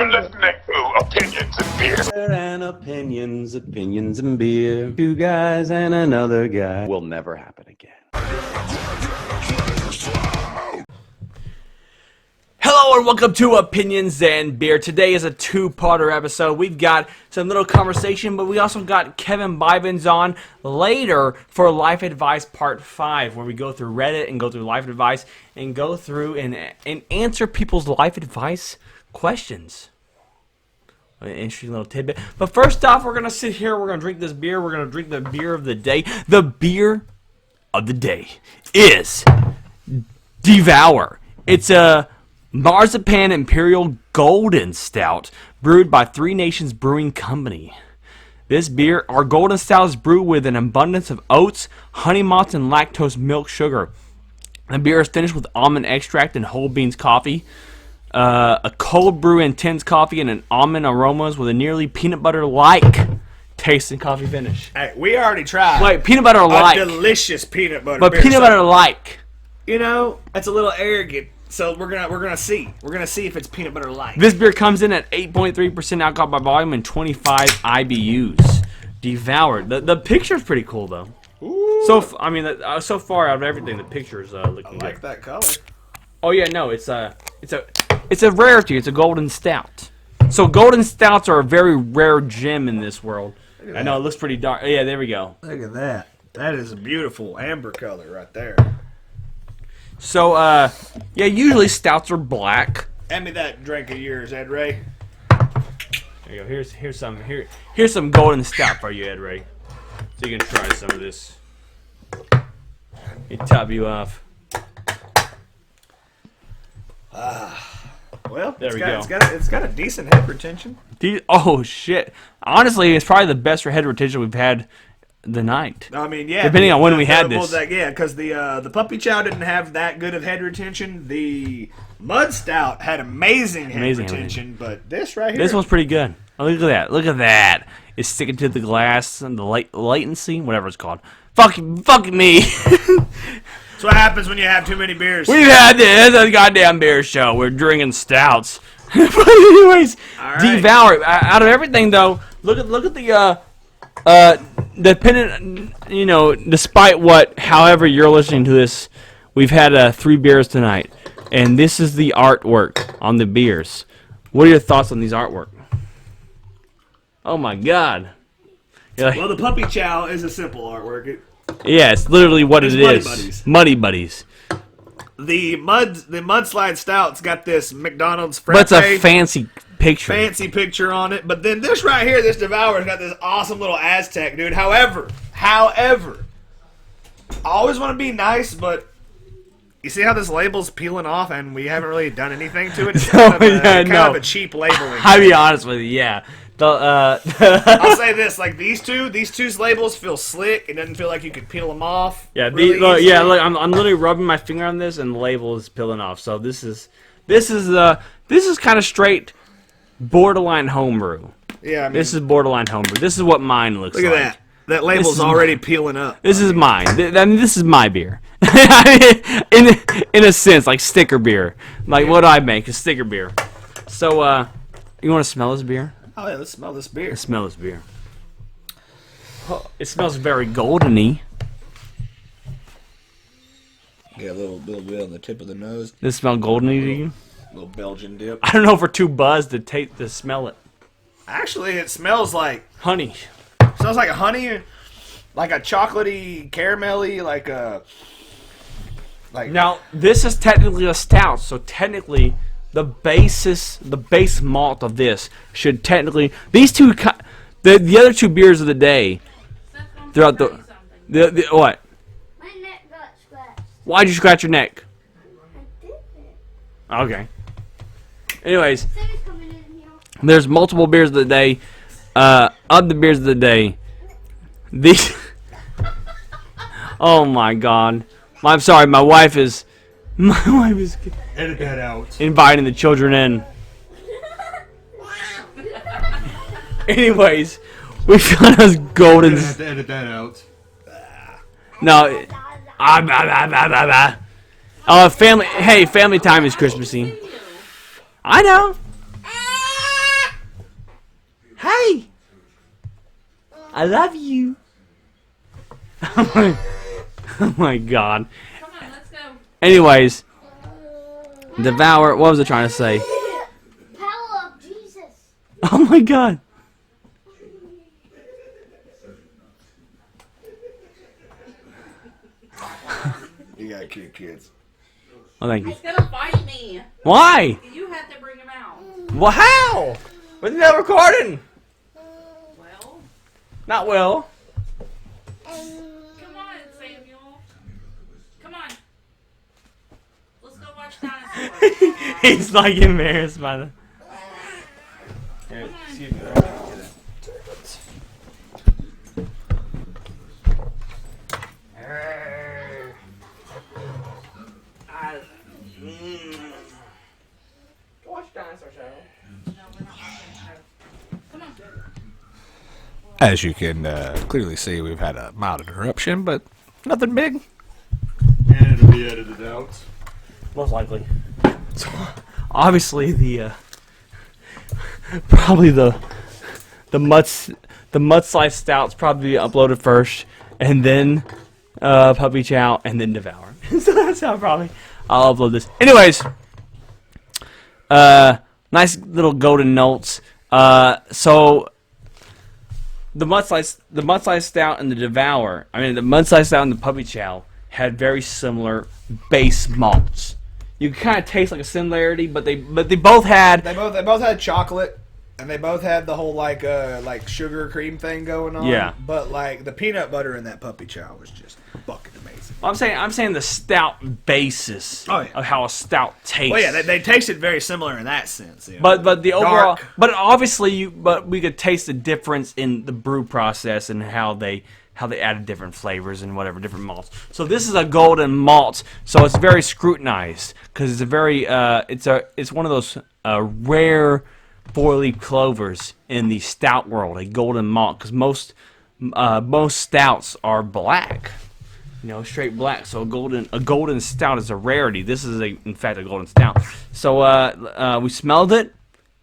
listening to Opinions and Beer. And opinions and beer. Two guys and another guy. Will never happen again. Hello and welcome to Opinions and Beer. Today is a two-parter episode. We've got some little conversation, but we also got Kevin Bivens on later for Life Advice Part 5, where we go through Reddit and go through life advice and go through and answer people's life advice questions. An interesting little tidbit. But first off, we're going to sit here, we're going to drink this beer, we're going to drink the beer of the day. The beer of the day is Devour. It's a Marzipan Imperial Golden Stout, brewed by Three Nations Brewing Company. This beer, our Golden Stout, is brewed with an abundance of oats, honey malts, and lactose milk sugar. The beer is finished with almond extract and whole beans coffee, a cold brew intense coffee, and an almond aromas with a nearly peanut butter-like taste and coffee finish. Hey, we already tried. Wait, peanut butter-like. A delicious peanut butter. But beer. peanut butter-like. You know, that's a little arrogant. So we're gonna see. We're gonna see if it's peanut butter like. This beer comes in at 8.3% alcohol by volume and 25 IBUs. Devoured. The picture's pretty cool though. Ooh. So so far out of everything, the picture's looking good. I like that color. Oh yeah, no, it's a rarity. It's a golden stout. So golden stouts are a very rare gem in this world. I know it looks pretty dark. Yeah, there we go. Look at that. That is a beautiful amber color right there. So yeah, usually stouts are black. Hand me that drink of yours, Ed Ray. There you go. Here's some golden stout for you, Ed Ray. So you can try some of this. It top you off. Well, there we go. go. It's got a decent head retention. Oh shit! Honestly, it's probably the best head retention we've had the night. I mean, yeah. Depending on when we had this. Well, yeah, because the puppy chow didn't have that good of head retention. The mud stout had amazing head retention, but this right here. This one's pretty good. Oh, look at that! Look at that! It's sticking to the glass and the latency, whatever it's called. Fuck me! That's what happens when you have too many beers. We've had this a goddamn beer show. We're drinking stouts. But anyways, right. Devour. Out of everything though, look at the dependent, you know, despite however you're listening to this, we've had 3 beers tonight, and this is the artwork on the beers. What are your thoughts on these artwork? Oh my god! Well, the puppy chow is a simple artwork. Yeah, it's literally what it is. Buddies. Muddy Buddies. The mudslide stout's got this McDonald's frappe. But it's a fancy picture on it. But then this right here, this Devour's got this awesome little Aztec, dude. However, I always want to be nice, but you see how this label's peeling off and we haven't really done anything to it? It's kind of a cheap labeling. I'll be honest with you, yeah. I'll say this: like these two's labels feel slick. It doesn't feel like you could peel them off. Yeah, really look, I'm literally rubbing my finger on this, and the label is peeling off. So this is kind of straight borderline homebrew. Yeah, I mean, this is borderline homebrew. This is what mine looks like. Look at that. That label's already peeling up. This is mine. I mean, this is my beer. in a sense, like sticker beer. Like what I make is sticker beer. So, you want to smell this beer? Oh yeah, let's smell this beer. Let's smell this beer. It smells very goldeny. Get a little bit on the tip of the nose. Does it smell goldeny to you? Little Belgian dip. I don't know if we're too buzzed to smell it. Actually, it smells like honey. Smells like a honey, like a chocolatey, caramelly, like. Now this is technically a stout, so technically. The base malt of this should technically the other 2 beers of the day throughout the what? My neck got scratched. Why'd you scratch your neck? I did it. Okay. Anyways, there's multiple beers of the day. Of the beers of the day, these. Oh my god! I'm sorry. My wife is. Edit that out. Inviting the children in. Anyways, we found us golden. Have to edit that out. No. Family. Hey, family time is Christmassy. I know. I love you. Oh my god. Come on, let's go. Anyways, Devour. What was I trying to say? Power of Jesus. Oh my god. You got cute kids. Oh, thank you. He's gonna fight me. Why? You have to bring him out. Well, how? We're not recording. Well, Not well. come on, Samuel. Come on. Let's go watch dinosaurs. He's like embarrassed by the. Watch dinosaur show. No, we're not watching the show. Come on. As you can clearly see, we've had a mild interruption, but nothing big. And it'll be edited out. Most likely. So, obviously, the probably the mud slice stouts probably uploaded first, and then puppy chow, and then Devour. So that's how probably I'll upload this. Anyways, nice little golden notes. So the mud slice stout and the Devour. I mean, the mud slice stout and the puppy chow had very similar base malts. You kind of taste like a similarity, but they both had. They both had chocolate, and they both had the whole like sugar cream thing going on. Yeah. But like the peanut butter in that puppy chow was just fucking amazing. I'm saying the stout basis Oh, yeah. of how a stout tastes. Well, yeah, they tasted very similar in that sense. You know? But the overall, Dark. but obviously we could taste the difference in the brew process and how they added different flavors and whatever different malts. So this is a golden malt, so it's very scrutinized because it's a very it's one of those rare four-leaf clovers in the stout world, a golden malt, because most stouts are black. Straight black. So a golden stout is a rarity. This is in fact a golden stout. So we smelled it.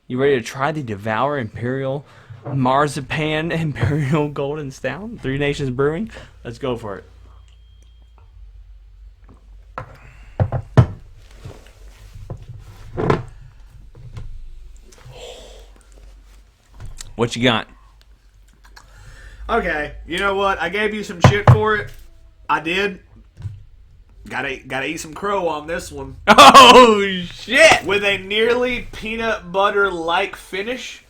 You ready to try the Devour Imperial Marzipan Imperial Golden Stout? Three Nations Brewing. Let's go for it. What you got? Okay, you know what? I gave you some shit for it. I did. Gotta eat some crow on this one. Oh shit! With a nearly peanut butter like finish.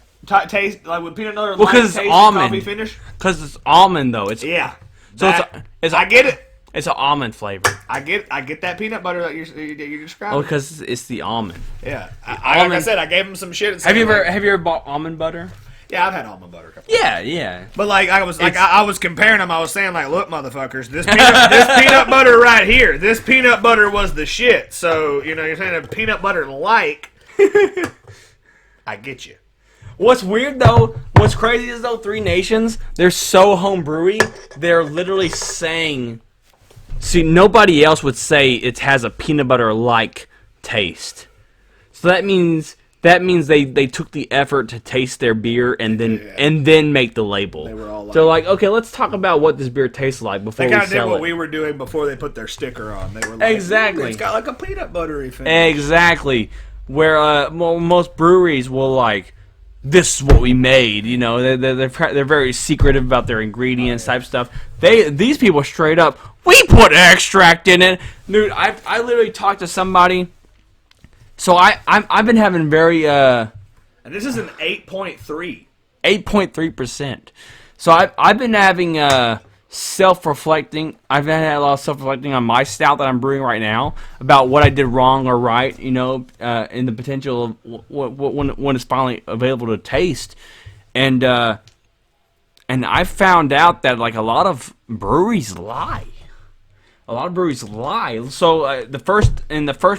Taste like with peanut butter Well, like because it's taste almond. coffee finish. Because it's almond though. It's Yeah. so I get it. It's an almond flavor. I get that peanut butter that you're describing. Oh, because it's the almond. Yeah. Like I Almond- said, I gave him some shit. And Have you said, ever bought almond butter? Yeah, I've had almond butter. A couple Yeah. But like I was It's- I was comparing them. I was saying like, look, motherfuckers, this peanut butter right here. This peanut butter was the shit. So you're saying a peanut butter like. I get you. What's weird though, what's crazy is though, Three Nations, they're so homebrewy, they're literally saying, see, nobody else would say it has a peanut butter like taste. So that means they took the effort to taste their beer and then make the label. They were all So like, okay, let's talk about what this beer tastes like before They we kind of did sell what it. we were doing before they put their sticker on. They were like, Exactly. It's got like a peanut buttery finish. Exactly. Where most breweries will like, this is what we made. They're very secretive about their ingredients type stuff. These people straight up, we put extract in it, dude. I literally talked to somebody. So I've been having very And this is an 8.3. 8.3%. So I've been having self-reflecting. I've had a lot of self-reflecting on my stout that I'm brewing right now about what I did wrong or right, in the potential of when it's finally available to taste, and I found out that like a lot of breweries lie. A lot of breweries lie. So the first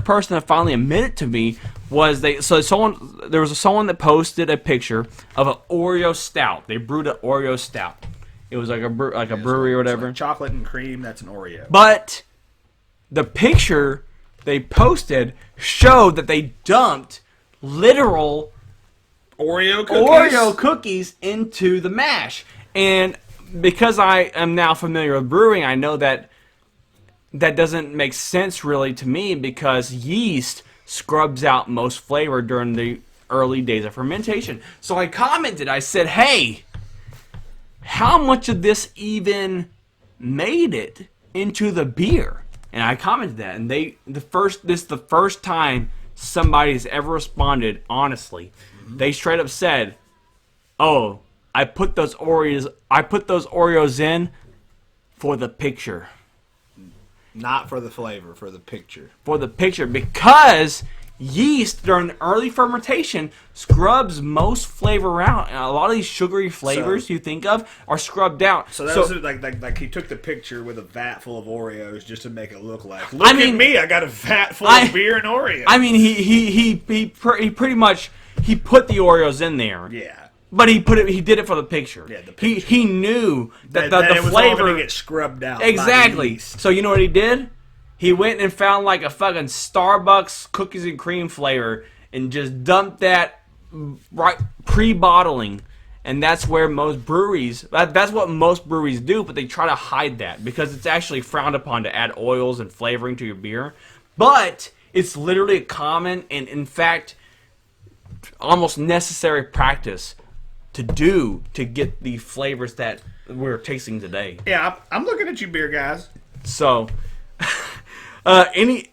person that finally admitted to me was there was someone that posted a picture of an Oreo stout. They brewed an Oreo stout. It was like a brewery or whatever. Like chocolate and cream, that's an Oreo. But the picture they posted showed that they dumped literal Oreo cookies? Oreo cookies into the mash. And because I am now familiar with brewing, I know that doesn't make sense really to me because yeast scrubs out most flavor during the early days of fermentation. So I commented, I said, hey, how much of this even made it into the beer? And I commented that, and this is the first time somebody's ever responded honestly. They straight up said, "Oh, I put those Oreos in for the picture." Not for the flavor, for the picture. For the picture, because yeast during early fermentation scrubs most flavor out, and a lot of these sugary flavors you think of are scrubbed out. So that was like he took the picture with a vat full of Oreos just to make it look like, look at me, I got a vat full of beer and Oreos. I mean, he pretty much he put the Oreos in there. Yeah. But he did it for the picture. Yeah, the picture. He knew that the it was flavor all gonna get scrubbed out. exactly. So you know what he did? He went and found like a fucking Starbucks cookies and cream flavor and just dumped that right pre-bottling. And that's where most breweries, that's what most breweries do, but they try to hide that because it's actually frowned upon to add oils and flavoring to your beer. But it's literally a common and, in fact, almost necessary practice to do to get the flavors that we're tasting today. Yeah, I'm looking at you, beer guys. So, any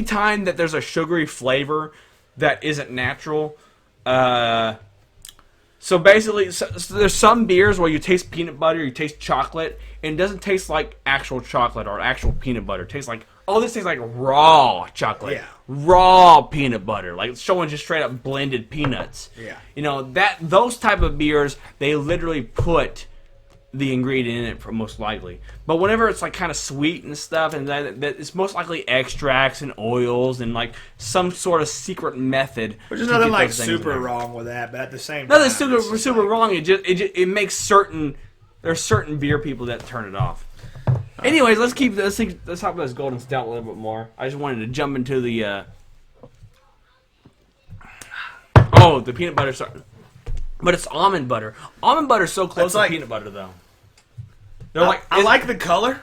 time that there's a sugary flavor that isn't natural, so basically, so there's some beers where you taste peanut butter, you taste chocolate, and it doesn't taste like actual chocolate or actual peanut butter. It tastes like, oh, this tastes like raw chocolate, Yeah. raw peanut butter, like someone just straight up blended peanuts. Yeah. You know, those type of beers, they literally put the ingredient in it for most likely. But whenever it's like kind of sweet and stuff, and that it's most likely extracts and oils and like some sort of secret method. Which is to nothing get like those things super in there. wrong with that, but at the same time, Nothing super wrong. It makes certain there's certain beer people that turn it off. Anyways, let's talk about this golden stout a little bit more. I just wanted to jump into the the peanut butter. Sorry. But it's almond butter. Almond butter is so close to peanut butter though. I like the color.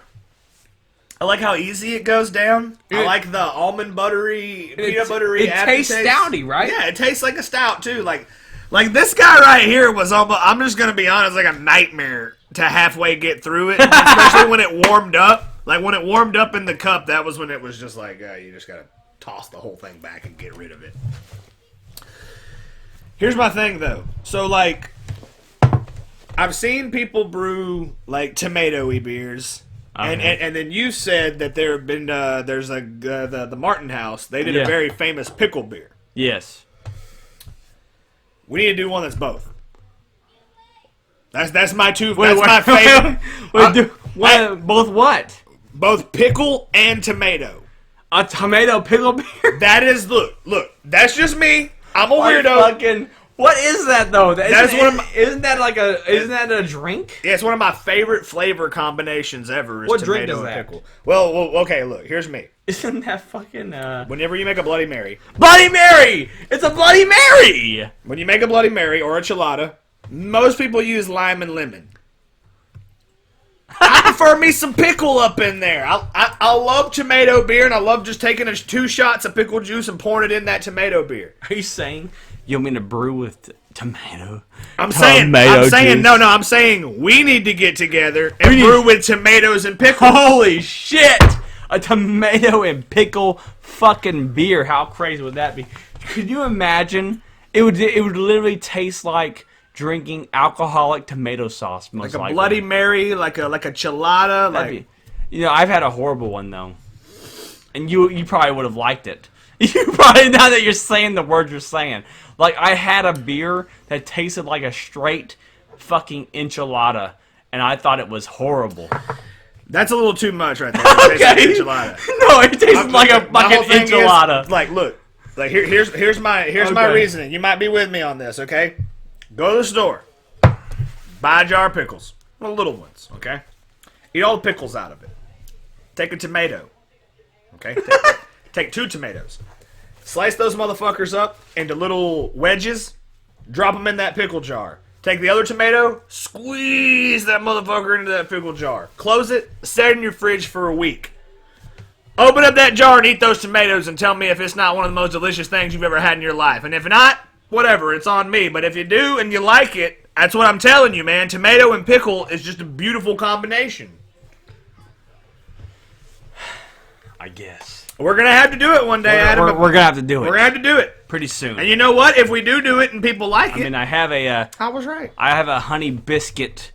I like how easy it goes down. I like the almond buttery, peanut buttery aftertaste. It tastes stouty, right? Yeah, it tastes like a stout too. Like this guy right here was almost, I'm just gonna be honest, like a nightmare to halfway get through it, especially when it warmed up. Like when it warmed up in the cup, that was when it was just like you just gotta toss the whole thing back and get rid of it. Here's my thing though. So like, I've seen people brew like tomato-y beers, and then you said that there have been there's the Martin House. They did a very famous pickle beer. Yes. We need to do one that's both. That's my two. That's my favorite. Both what? Both pickle and tomato. A tomato pickle beer? That is look. That's just me. I'm a weirdo. What is that though? Isn't that a drink? Yeah, it's one of my favorite flavor combinations ever. Is What tomato drink is and that? pickle. Well, okay. Look, here's me. Isn't that fucking Whenever you make a Bloody Mary, Bloody Mary? It's a Bloody Mary. when you make a Bloody Mary or a chilada, most people use lime and lemon. I prefer me some pickle up in there. I love tomato beer, and I love just taking 2 shots of pickle juice and pouring it in that tomato beer. Are you saying you want me to brew with tomato? I'm saying, I'm saying we need to get together and brew with tomatoes and pickles. Holy shit! A tomato and pickle fucking beer. How crazy would that be? Could you imagine? It would literally taste like drinking alcoholic tomato sauce. Most Like a likely. Bloody Mary, like a chilada. I've had a horrible one though, and you probably would have liked it. You probably, now that you're saying the words you're saying, like I had a beer that tasted like a straight fucking enchilada, and I thought it was horrible. That's a little too much right there. It tastes like enchilada. No, it tastes like a fucking enchilada. Here's my reasoning. You might be with me on this, okay? Go to the store, buy a jar of pickles, well, little ones, okay? Eat all the pickles out of it. Take a tomato, okay? Take 2 tomatoes. Slice those motherfuckers up into little wedges. Drop them in that pickle jar. Take the other tomato, squeeze that motherfucker into that pickle jar. Close it, set it in your fridge for a week. Open up that jar and eat those tomatoes and tell me if it's not one of the most delicious things you've ever had in your life. And if not, whatever, it's on me. But if you do and you like it, that's what I'm telling you, man. Tomato and pickle is just a beautiful combination. I guess. We're going to have to do it one day, Adam. We're gonna have to do it. We're going to have to do it. pretty soon. And you know what? If we do it and people like it... I mean, I have I was right. I have a honey biscuit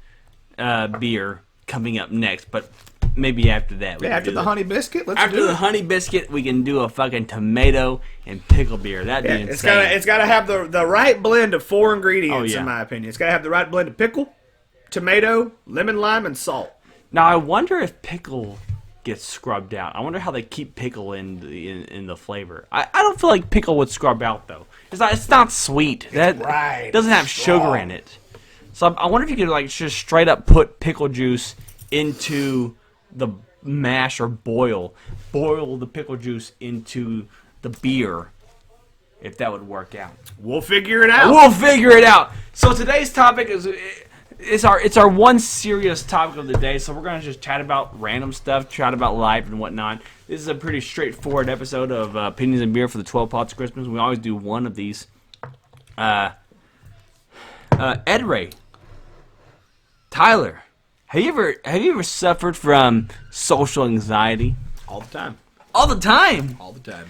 beer coming up next, but maybe after that. Yeah, after the honey biscuit, let's after do the it. honey biscuit, we can do a fucking tomato and pickle beer. That'd be insane. It's gotta have the right blend of 4 ingredients, Oh, yeah. in my opinion. It's gotta have the right blend of pickle, tomato, lemon, lime, and salt. Now, I wonder if pickle gets scrubbed out. I wonder how they keep pickle in the flavor. I don't feel like pickle would scrub out though. It's not sweet. That right. doesn't have Strong. sugar in it. So I wonder if you could like just straight up put pickle juice into the mash or boil the pickle juice into the beer. If that would work out. We'll figure it out. We'll figure it out. So today's topic is it's our one serious topic of the day. So we're gonna just chat about random stuff, chat about life and whatnot. This is a pretty straightforward episode of Opinions and Beer for the 12 Pots of Christmas. We always do one of these. Ed Ray, Tyler, have you ever suffered from social anxiety? All the time. All the time. All the time.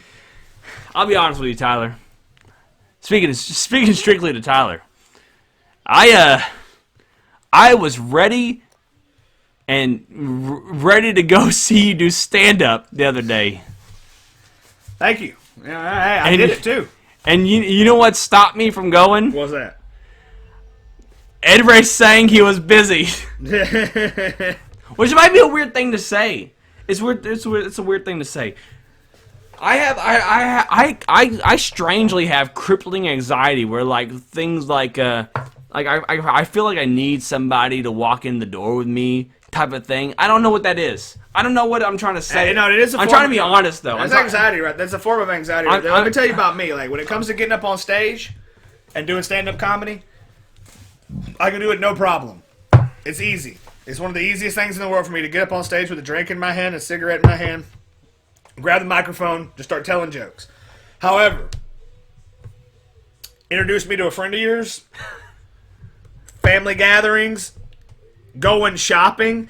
I'll be honest with you, Tyler. Speaking strictly to Tyler, I was ready to go see you do stand up the other day. Thank you. Yeah, I did it too. And you know what stopped me from going? What was that? Ed Ray saying he was busy, which might be a weird thing to say. It's weird. It's a weird thing to say. I strangely have crippling anxiety where like things like I feel like I need somebody to walk in the door with me type of thing. I don't know what that is. I don't know what I'm trying to say. No, it is a I'm form trying to of- be honest though. That's anxiety, right? That's a form of anxiety. Right there. Let me tell you about me. Like when it comes to getting up on stage and doing stand-up comedy, I can do it no problem. It's easy. It's one of the easiest things in the world for me to get up on stage with a drink in my hand, a cigarette in my hand, grab the microphone, just start telling jokes. However, introduce me to a friend of yours, family gatherings, going shopping,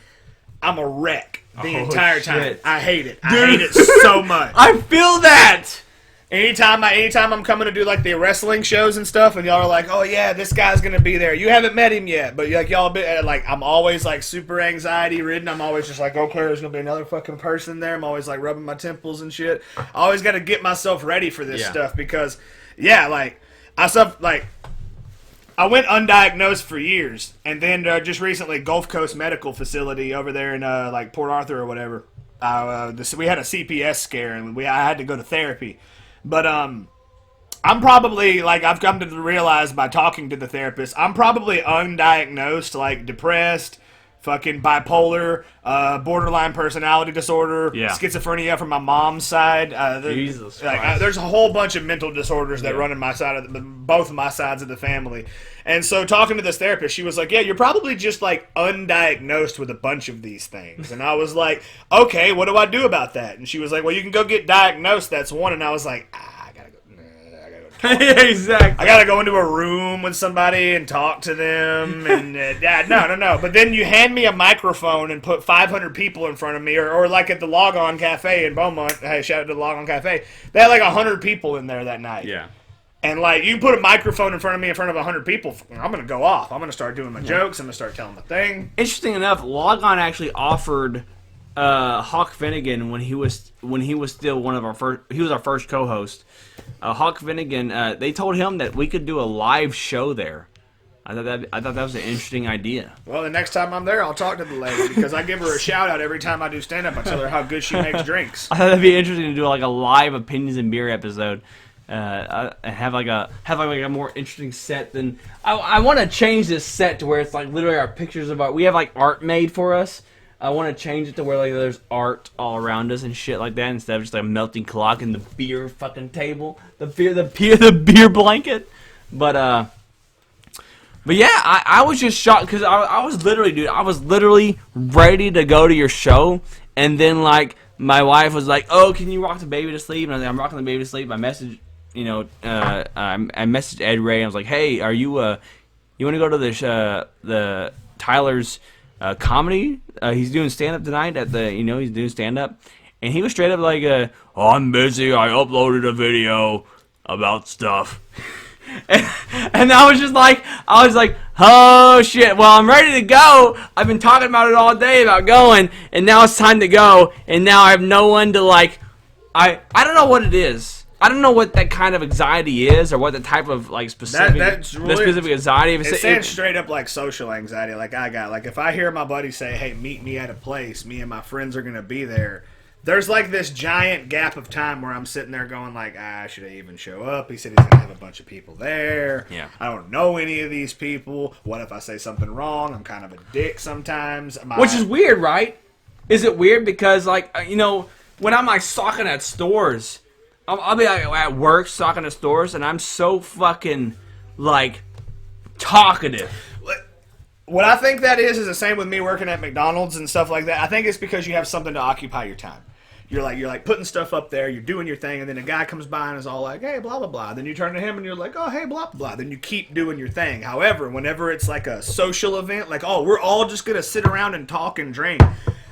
I'm a wreck the entire time. shit. I hate it. I hate it so much. I feel that. Anytime I'm coming to do like the wrestling shows and stuff, and y'all are like, "Oh yeah, this guy's gonna be there." You haven't met him yet, but like y'all, I'm always like super anxiety ridden. I'm always just like, "Okay, there's gonna be another fucking person there." I'm always like rubbing my temples and shit. I always got to get myself ready for this stuff because, yeah, like I went undiagnosed for years, and then just recently, Gulf Coast Medical Facility over there in like Port Arthur or whatever. We had a CPS scare, and I had to go to therapy. But I'm probably, like, I've come to realize by talking to the therapist, I'm probably undiagnosed, like, depressed, fucking bipolar, borderline personality disorder, schizophrenia from my mom's side. Jesus like, Christ. there's a whole bunch of mental disorders that run in my side of both of my sides of the family. And so talking to this therapist, she was like, yeah, you're probably just like undiagnosed with a bunch of these things. And I was like, okay, what do I do about that? And she was like, well, you can go get diagnosed. That's one. And I was like, I gotta go. Exactly. I gotta go into a room with somebody and talk to them. And no. But then you hand me a microphone and put 500 people in front of me, or like at the Log On Cafe in Beaumont. Hey, shout out to the Log On Cafe. They had like 100 people in there that night. Yeah. And like you put a microphone in front of me in front of 100 people, I'm gonna go off. I'm gonna start doing my jokes. I'm gonna start telling my thing. Interesting enough, Log On actually offered Hawk Finnegan when he was still one of our first. He was our first co-host. Hawk Finnegan. They told him that we could do a live show there. I thought that was an interesting idea. Well, the next time I'm there, I'll talk to the lady because I give her a shout out every time I do stand up. I tell her how good she makes drinks. I thought that'd be interesting to do like a live opinions and beer episode. And have like a more interesting set than I want to change this set to where it's like literally our pictures of we have like art made for us. I want to change it to where like there's art all around us and shit like that instead of just like a melting clock and the beer fucking table, the beer blanket. But But yeah, I was just shocked because I was literally, dude, I was literally ready to go to your show, and then like my wife was like, "Oh, can you rock the baby to sleep?" And I was like, "I'm rocking the baby to sleep." I messaged, I messaged Ed Ray. I was like, "Hey, are you you want to go to the Tyler's comedy? He's doing stand up tonight at the he's doing stand up." And he was straight up like, "Oh, I'm busy. I uploaded a video about stuff." And I was like, "Oh shit! Well, I'm ready to go. I've been talking about it all day about going, and now it's time to go. And now I have no one to like. I don't know what it is. I don't know what that kind of anxiety is, or what the type of like specific specific anxiety. It's saying straight up like social anxiety, like I got. Like if I hear my buddy say, "Hey, meet me at a place. Me and my friends are gonna be there." There's like this giant gap of time where I'm sitting there going like, should I even show up? He said he's going to have a bunch of people there. Yeah. I don't know any of these people. What if I say something wrong? I'm kind of a dick sometimes. Which is weird, right? Is it weird? Because like, when I'm like stalking at stores, I'll be like, at work stalking at stores, and I'm so fucking like talkative. What I think that is the same with me working at McDonald's and stuff like that. I think it's because you have something to occupy your time. You're like putting stuff up there, you're doing your thing, and then a guy comes by and is all like, "Hey, blah blah blah." Then you turn to him and you're like, "Oh, hey, blah blah blah." Then you keep doing your thing. However, whenever it's like a social event, like, "Oh, we're all just gonna sit around and talk and drink,"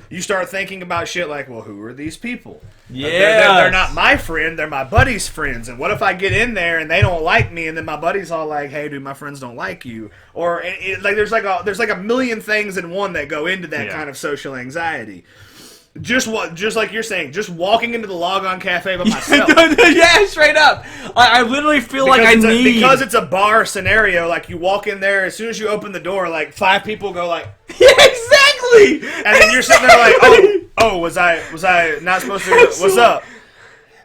you start thinking about shit like, "Well, who are these people? Yeah, they're not my friend, they're my buddy's friends. And what if I get in there and they don't like me, and then my buddy's all like, 'Hey, dude, my friends don't like you,'" or like there's like a million things in one that go into that kind of social anxiety. Just like you're saying, just walking into the Logon Cafe by myself. Yeah, straight up. I literally feel because it's a bar scenario. Like you walk in there, as soon as you open the door, like 5 people go like, "Yeah, exactly." And then you're sitting there like, "Oh, was I not supposed to? What's up?"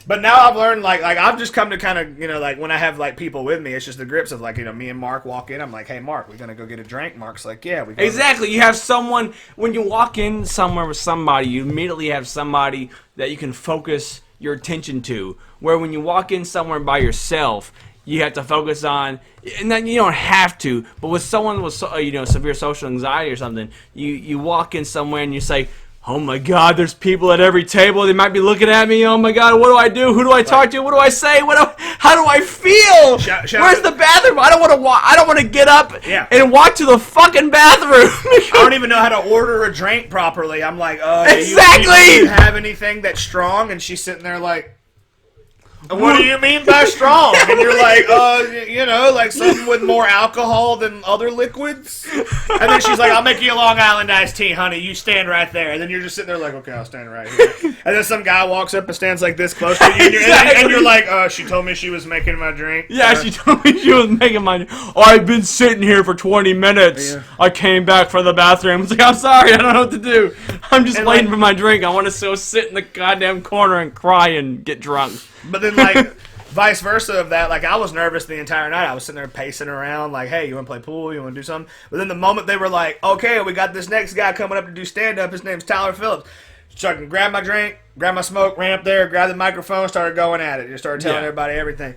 But now I've learned, like I've just come to kind of, like when I have like people with me, it's just the grips of like, me and Mark walk in. I'm like, "Hey, Mark, we gonna go get a drink?" Mark's like, "Yeah, we." Exactly. You have someone when you walk in somewhere with somebody, you immediately have somebody that you can focus your attention to. Where when you walk in somewhere by yourself, you have to focus on, and then you don't have to. But with someone with severe social anxiety or something, you walk in somewhere and you say, "Oh my God, there's people at every table. They might be looking at me. Oh my God, what do I do? Who do I talk to? What do I say? How do I feel? Where's the bathroom? I don't want to walk. I don't want to get up and walk to the fucking bathroom." I don't even know how to order a drink properly. I'm like, exactly. Do you have anything that's strong? And she's sitting there like, "What do you mean by strong?" And you're like, like something with more alcohol than other liquids. And then she's like, "I'll make you a Long Island iced tea, honey. You stand right there." And then you're just sitting there like, "Okay, I'll stand right here." And then some guy walks up and stands like this close to you. And you're like, "She told me she was making my drink." Yeah, she told me she was making my drink. "Oh, I've been sitting here for 20 minutes. Yeah. I came back from the bathroom." It's like, "I'm sorry, I don't know what to do. I'm just waiting for my drink. I want to go sit in the goddamn corner and cry and get drunk." But then, like, vice versa of that, like, I was nervous the entire night. I was sitting there pacing around, like, "Hey, you want to play pool? You want to do something?" But then the moment they were like, "Okay, we got this next guy coming up to do stand-up. His name's Tyler Phillips." So I can grab my drink, grab my smoke, ran up there, grabbed the microphone, started going at it. Just started telling everybody everything.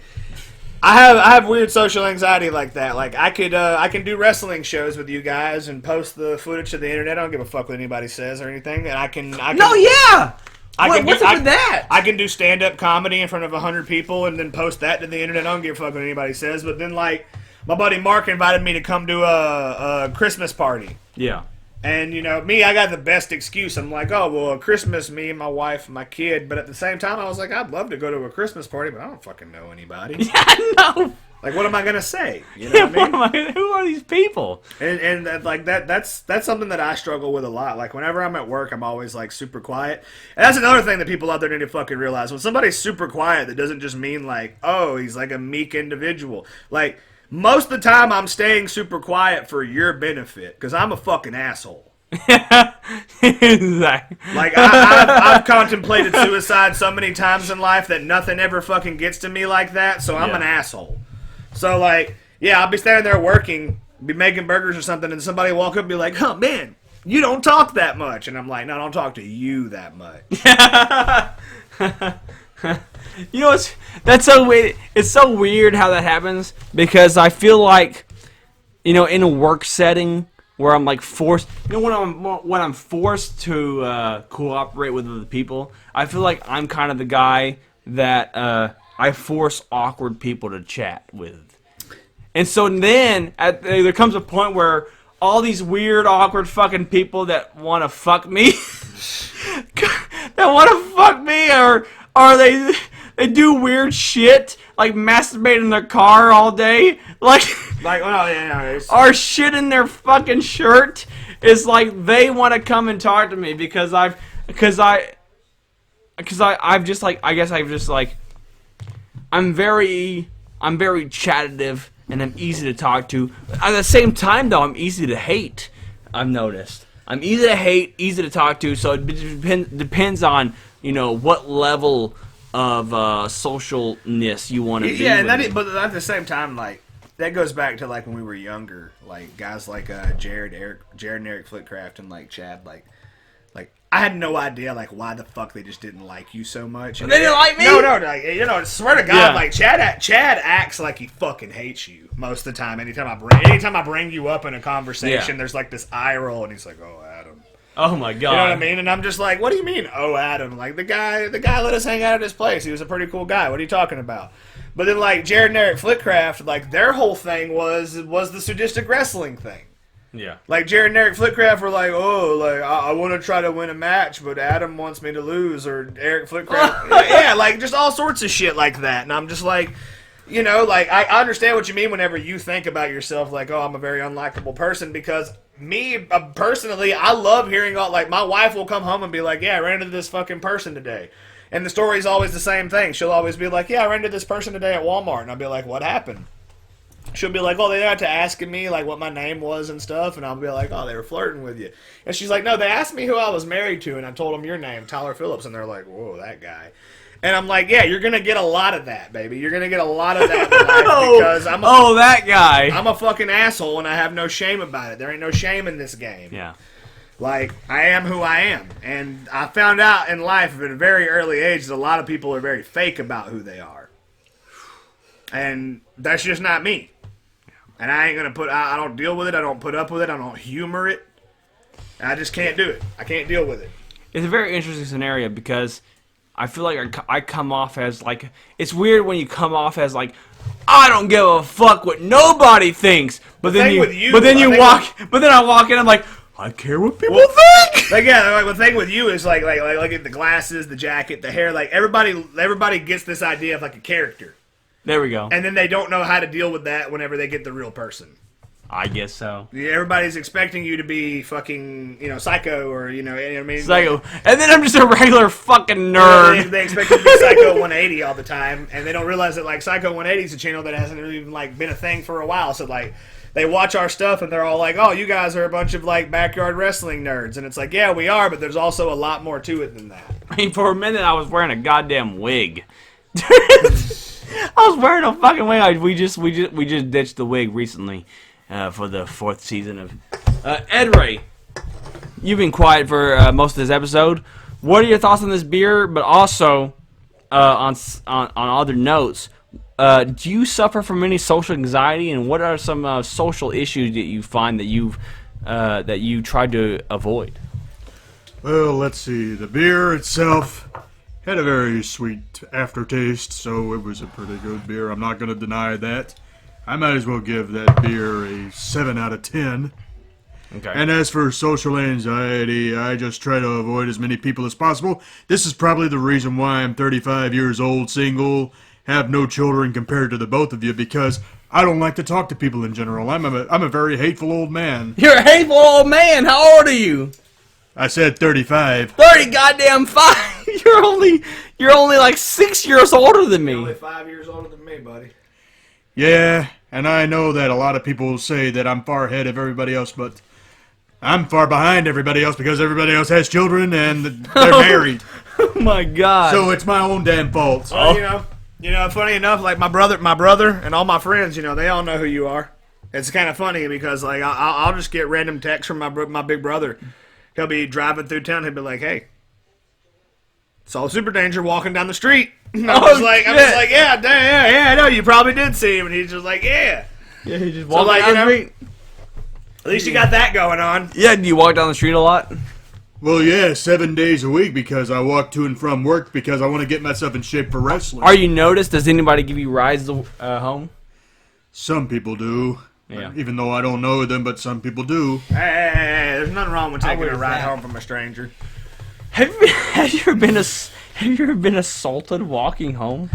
I have weird social anxiety like that. Like, I can do wrestling shows with you guys and post the footage to the internet. I don't give a fuck what anybody says or anything. And I can No, yeah! What's up with that? I can do stand-up comedy in front of 100 people and then post that to the internet. I don't give a fuck what anybody says. But then, like, my buddy Mark invited me to come to a Christmas party. Yeah. And, me, I got the best excuse. I'm like, "Oh, well, Christmas, me and my wife and my kid." But at the same time, I was like, I'd love to go to a Christmas party, but I don't fucking know anybody. Yeah, no. Like, what am I going to say? You know what I mean? Who are these people? And like that's something that I struggle with a lot. Like whenever I'm at work, I'm always like super quiet. And that's another thing that people out there need to fucking realize. When somebody's super quiet, that doesn't just mean like, "Oh, he's like a meek individual." Like most of the time, I'm staying super quiet for your benefit because I'm a fucking asshole. Exactly. Like I've contemplated suicide so many times in life that nothing ever fucking gets to me like that. So I'm an asshole. So, like, I'll be standing there working, be making burgers or something, and somebody will walk up and be like, "Oh, man, you don't talk that much." And I'm like, "No, I don't talk to you that much." That's so weird. It's so weird how that happens because I feel like in a work setting where I'm like forced, when I'm forced to cooperate with other people, I feel like I'm kind of the guy that I force awkward people to chat with. And so then there comes a point where all these weird, awkward fucking people that want to fuck me, or they do weird shit, like masturbate in their car all day, like well, yeah, or shit in their fucking shirt. It's like they want to come and talk to me because I've just like, I guess I've just like, I'm very chattative and I'm easy to talk to. At the same time, though, I'm easy to hate. I've noticed I'm easy to hate, easy to talk to. So it depends on what level of socialness you want to be. Yeah, but at the same time, like that goes back to like when we were younger, like guys like Jared and Eric Flitcraft and like Chad, like I had no idea like why the fuck they just didn't like you so much. And they didn't like me? No, like, I swear to God, like Chad acts like he fucking hates you most of the time. Anytime I bring you up in a conversation, there's like this eye roll, and he's like, "Oh, Adam." Oh my God. You know what I mean? And I'm just like, "What do you mean, oh, Adam?" Like the guy let us hang out at his place. He was a pretty cool guy. What are you talking about? But then like Jared and Eric Flitcraft, like their whole thing was the sadistic wrestling thing. Yeah. Like Jared and Eric Flitcraft were like, oh, like I want to try to win a match, but Adam wants me to lose, or Eric Flitcraft, yeah, like just all sorts of shit like that. And I'm just like, like I understand what you mean whenever you think about yourself, like, oh, I'm a very unlikable person, because me personally, I love hearing all, like my wife will come home and be like, yeah, I ran into this fucking person today. And the story's always the same thing. She'll always be like, yeah, I ran into this person today at Walmart, and I'll be like, what happened? She'll be like, oh, they got to asking me, like, what my name was and stuff, and I'll be like, oh, they were flirting with you. And she's like, no, they asked me who I was married to, and I told them your name, Tyler Phillips, and they're like, whoa, that guy. And I'm like, yeah, you're going to get a lot of that, baby. You're going to get a lot of that in life, because that guy. I'm a fucking asshole, and I have no shame about it. There ain't no shame in this game. Yeah. Like, I am who I am. And I found out in life at a very early age that a lot of people are very fake about who they are. And that's just not me. And I ain't going to I don't deal with it. I don't put up with it. I don't humor it. I just can't do it. I can't deal with it. It's a very interesting scenario because I feel like I come off as like, it's weird when you come off as like, I don't give a fuck what nobody thinks. But then I walk in, I'm like, I care what people think. Like, yeah, like the thing with you is like the glasses, the jacket, the hair. Like everybody gets this idea of like a character. There we go. And then they don't know how to deal with that whenever they get the real person. I guess so. Yeah, everybody's expecting you to be fucking, psycho, or you know what I mean. Psycho, and then I'm just a regular fucking nerd. They expect you to be Psycho 180 all the time, and they don't realize that like Psycho 180 is a channel that hasn't really even like been a thing for a while. So like, they watch our stuff and they're all like, "Oh, you guys are a bunch of like backyard wrestling nerds," and it's like, yeah, we are, but there's also a lot more to it than that. I mean, for a minute, I was wearing a goddamn wig. I was wearing a fucking wig. We just ditched the wig recently for the 4th season of Ed Ray. You've been quiet for most of this episode. What are your thoughts on this beer? But also on other notes, do you suffer from any social anxiety? And what are some social issues that you find that you tried to avoid? Well, let's see. The beer itself had a very sweet aftertaste, so it was a pretty good beer. I'm not going to deny that. I might as well give that beer a 7 out of 10. Okay. And as for social anxiety, I just try to avoid as many people as possible. This is probably the reason why I'm 35 years old, single, have no children compared to the both of you, because I don't like to talk to people in general. I'm a very hateful old man. You're a hateful old man. How old are you? I said 35. 30 goddamn 5. You're only like 6 years older than me. You're only 5 years older than me, buddy. Yeah, and I know that a lot of people say that I'm far ahead of everybody else, but I'm far behind everybody else because everybody else has children and they're married. Oh my God. So it's my own damn fault. Well, funny enough, like my brother and all my friends, they all know who you are. It's kind of funny because like I'll just get random texts from my big brother. He'll be driving through town. He'll be like, "Hey, saw Super Danger walking down the street." I was like, yeah, I know you probably did see him, and he's just like, yeah. Yeah, he just walked down the street. At least you got that going on. Yeah, do you walk down the street a lot? Well, yeah, 7 days a week because I walk to and from work because I want to get myself in shape for wrestling. Are you noticed? Does anybody give you rides home? Some people do. Yeah. Even though I don't know them, but some people do. Hey, there's nothing wrong with taking a would ride that. home from a stranger. Have you ever been assaulted walking home?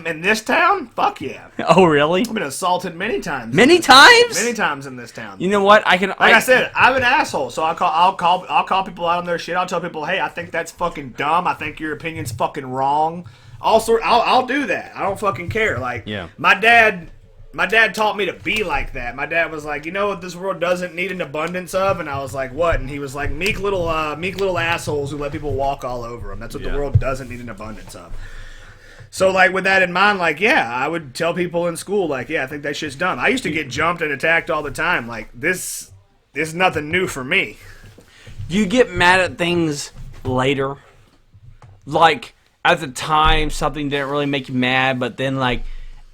In this town? Fuck yeah. Oh, really? I've been assaulted many times. Many times? Many times in this town. You know what? Like I said, I'm an asshole, so I'll call people out on their shit. I'll tell people, hey, I think that's fucking dumb. I think your opinion's fucking wrong. I'll do that. I don't fucking care. Like, Yeah. My dad taught me to be like that. My dad was like, you know what this world doesn't need an abundance of? And I was like, what? And he was like, meek little assholes who let people walk all over them. That's what the world doesn't need an abundance of. So, like, with that in mind, like, yeah, I would tell people in school, like, yeah, I think that shit's dumb. I used to get jumped and attacked all the time. Like, this is nothing new for me. Do you get mad at things later? Like, at the time, something didn't really make you mad, but then, like,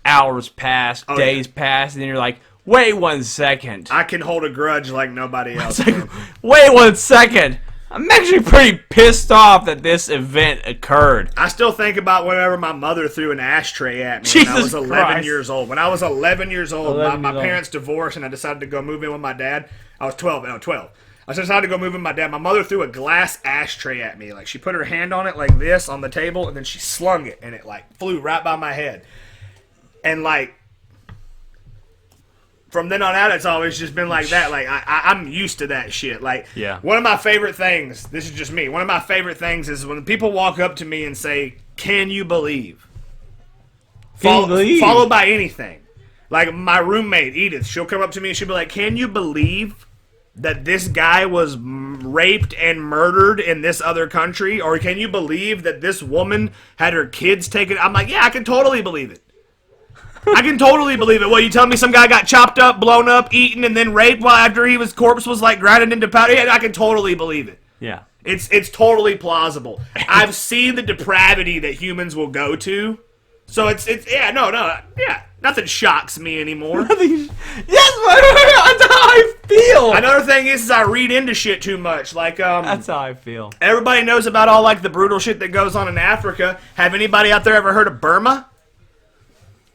hours pass, days pass, and then you're like, wait 1 second. I can hold a grudge like nobody else. It's like, wait 1 second. I'm actually pretty pissed off that this event occurred. I still think about whenever my mother threw an ashtray at me when I was Jesus 11 Christ. years old. When I was 11 years old, 11 my years old. parents divorced and I decided to go move in with my dad. I was 12. I decided to go move in with my dad. My mother threw a glass ashtray at me. Like, she put her hand on it like this on the table, and then she slung it, and it, like, flew right by my head. And, like, from then on out, it's always just been like that. Like, I'm used to that shit. Like, Yeah. one of my favorite things, this is just me, one of my favorite things is when people walk up to me and say, can you believe? Can you believe? Followed by anything. Like, my roommate, Edith, she'll come up to me and she'll be like, can you believe that this guy was raped and murdered in this other country? Or can you believe that this woman had her kids taken? I'm like, yeah, I can totally believe it. I can totally believe it. Well, you tell me some guy got chopped up, blown up, eaten, and then raped while after his corpse was like grinded into powder? Yeah, I can totally believe it. Yeah. It's totally plausible. I've seen the depravity that humans will go to. So it's nothing shocks me anymore. Yes, that's how I feel. Another thing is I read into shit too much. Like That's how I feel. everybody knows about all like the brutal shit that goes on in Africa. Have anybody out there ever heard of Burma?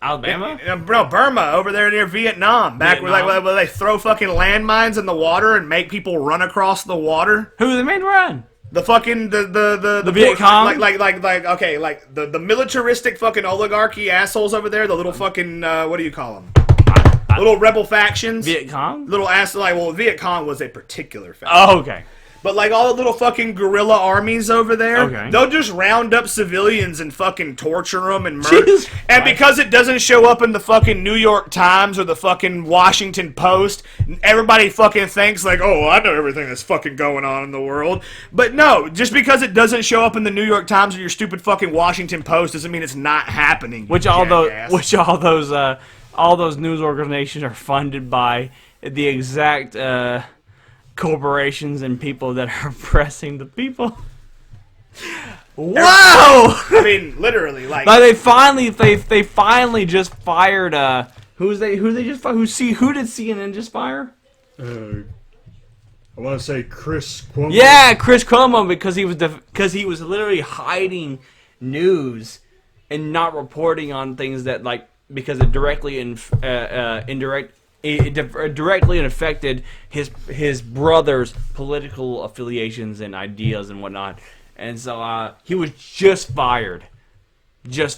Alabama? Bro, Burma, over there near Vietnam. Back Vietnam? where they throw fucking landmines in the water and make people run across the water. Who they made run? The fucking the Viet Cong? like the militaristic fucking oligarchy assholes over there. The little fucking what do you call them? Little rebel factions. Viet Cong? Little ass Viet Cong was a particular faction. Oh, okay. But like all the little fucking guerrilla armies over there, Okay. they'll just round up civilians and fucking torture them and murder. Jesus And Christ. because it doesn't show up in the fucking New York Times or the fucking Washington Post, everybody fucking thinks like, oh, I know everything that's fucking going on in the world. But no, just because it doesn't show up in the New York Times or your stupid fucking Washington Post doesn't mean it's not happening. Which you all jackass. those news organizations are funded by the exact corporations and people that are oppressing the people. Wow! I mean, literally, like. Like they finally just fired who did CNN just fire? I want to say Chris Cuomo. Yeah, Chris Cuomo, because he was literally hiding news and not reporting on things that because it directly directly affected his brother's political affiliations and ideas and whatnot, and so he was just fired. Those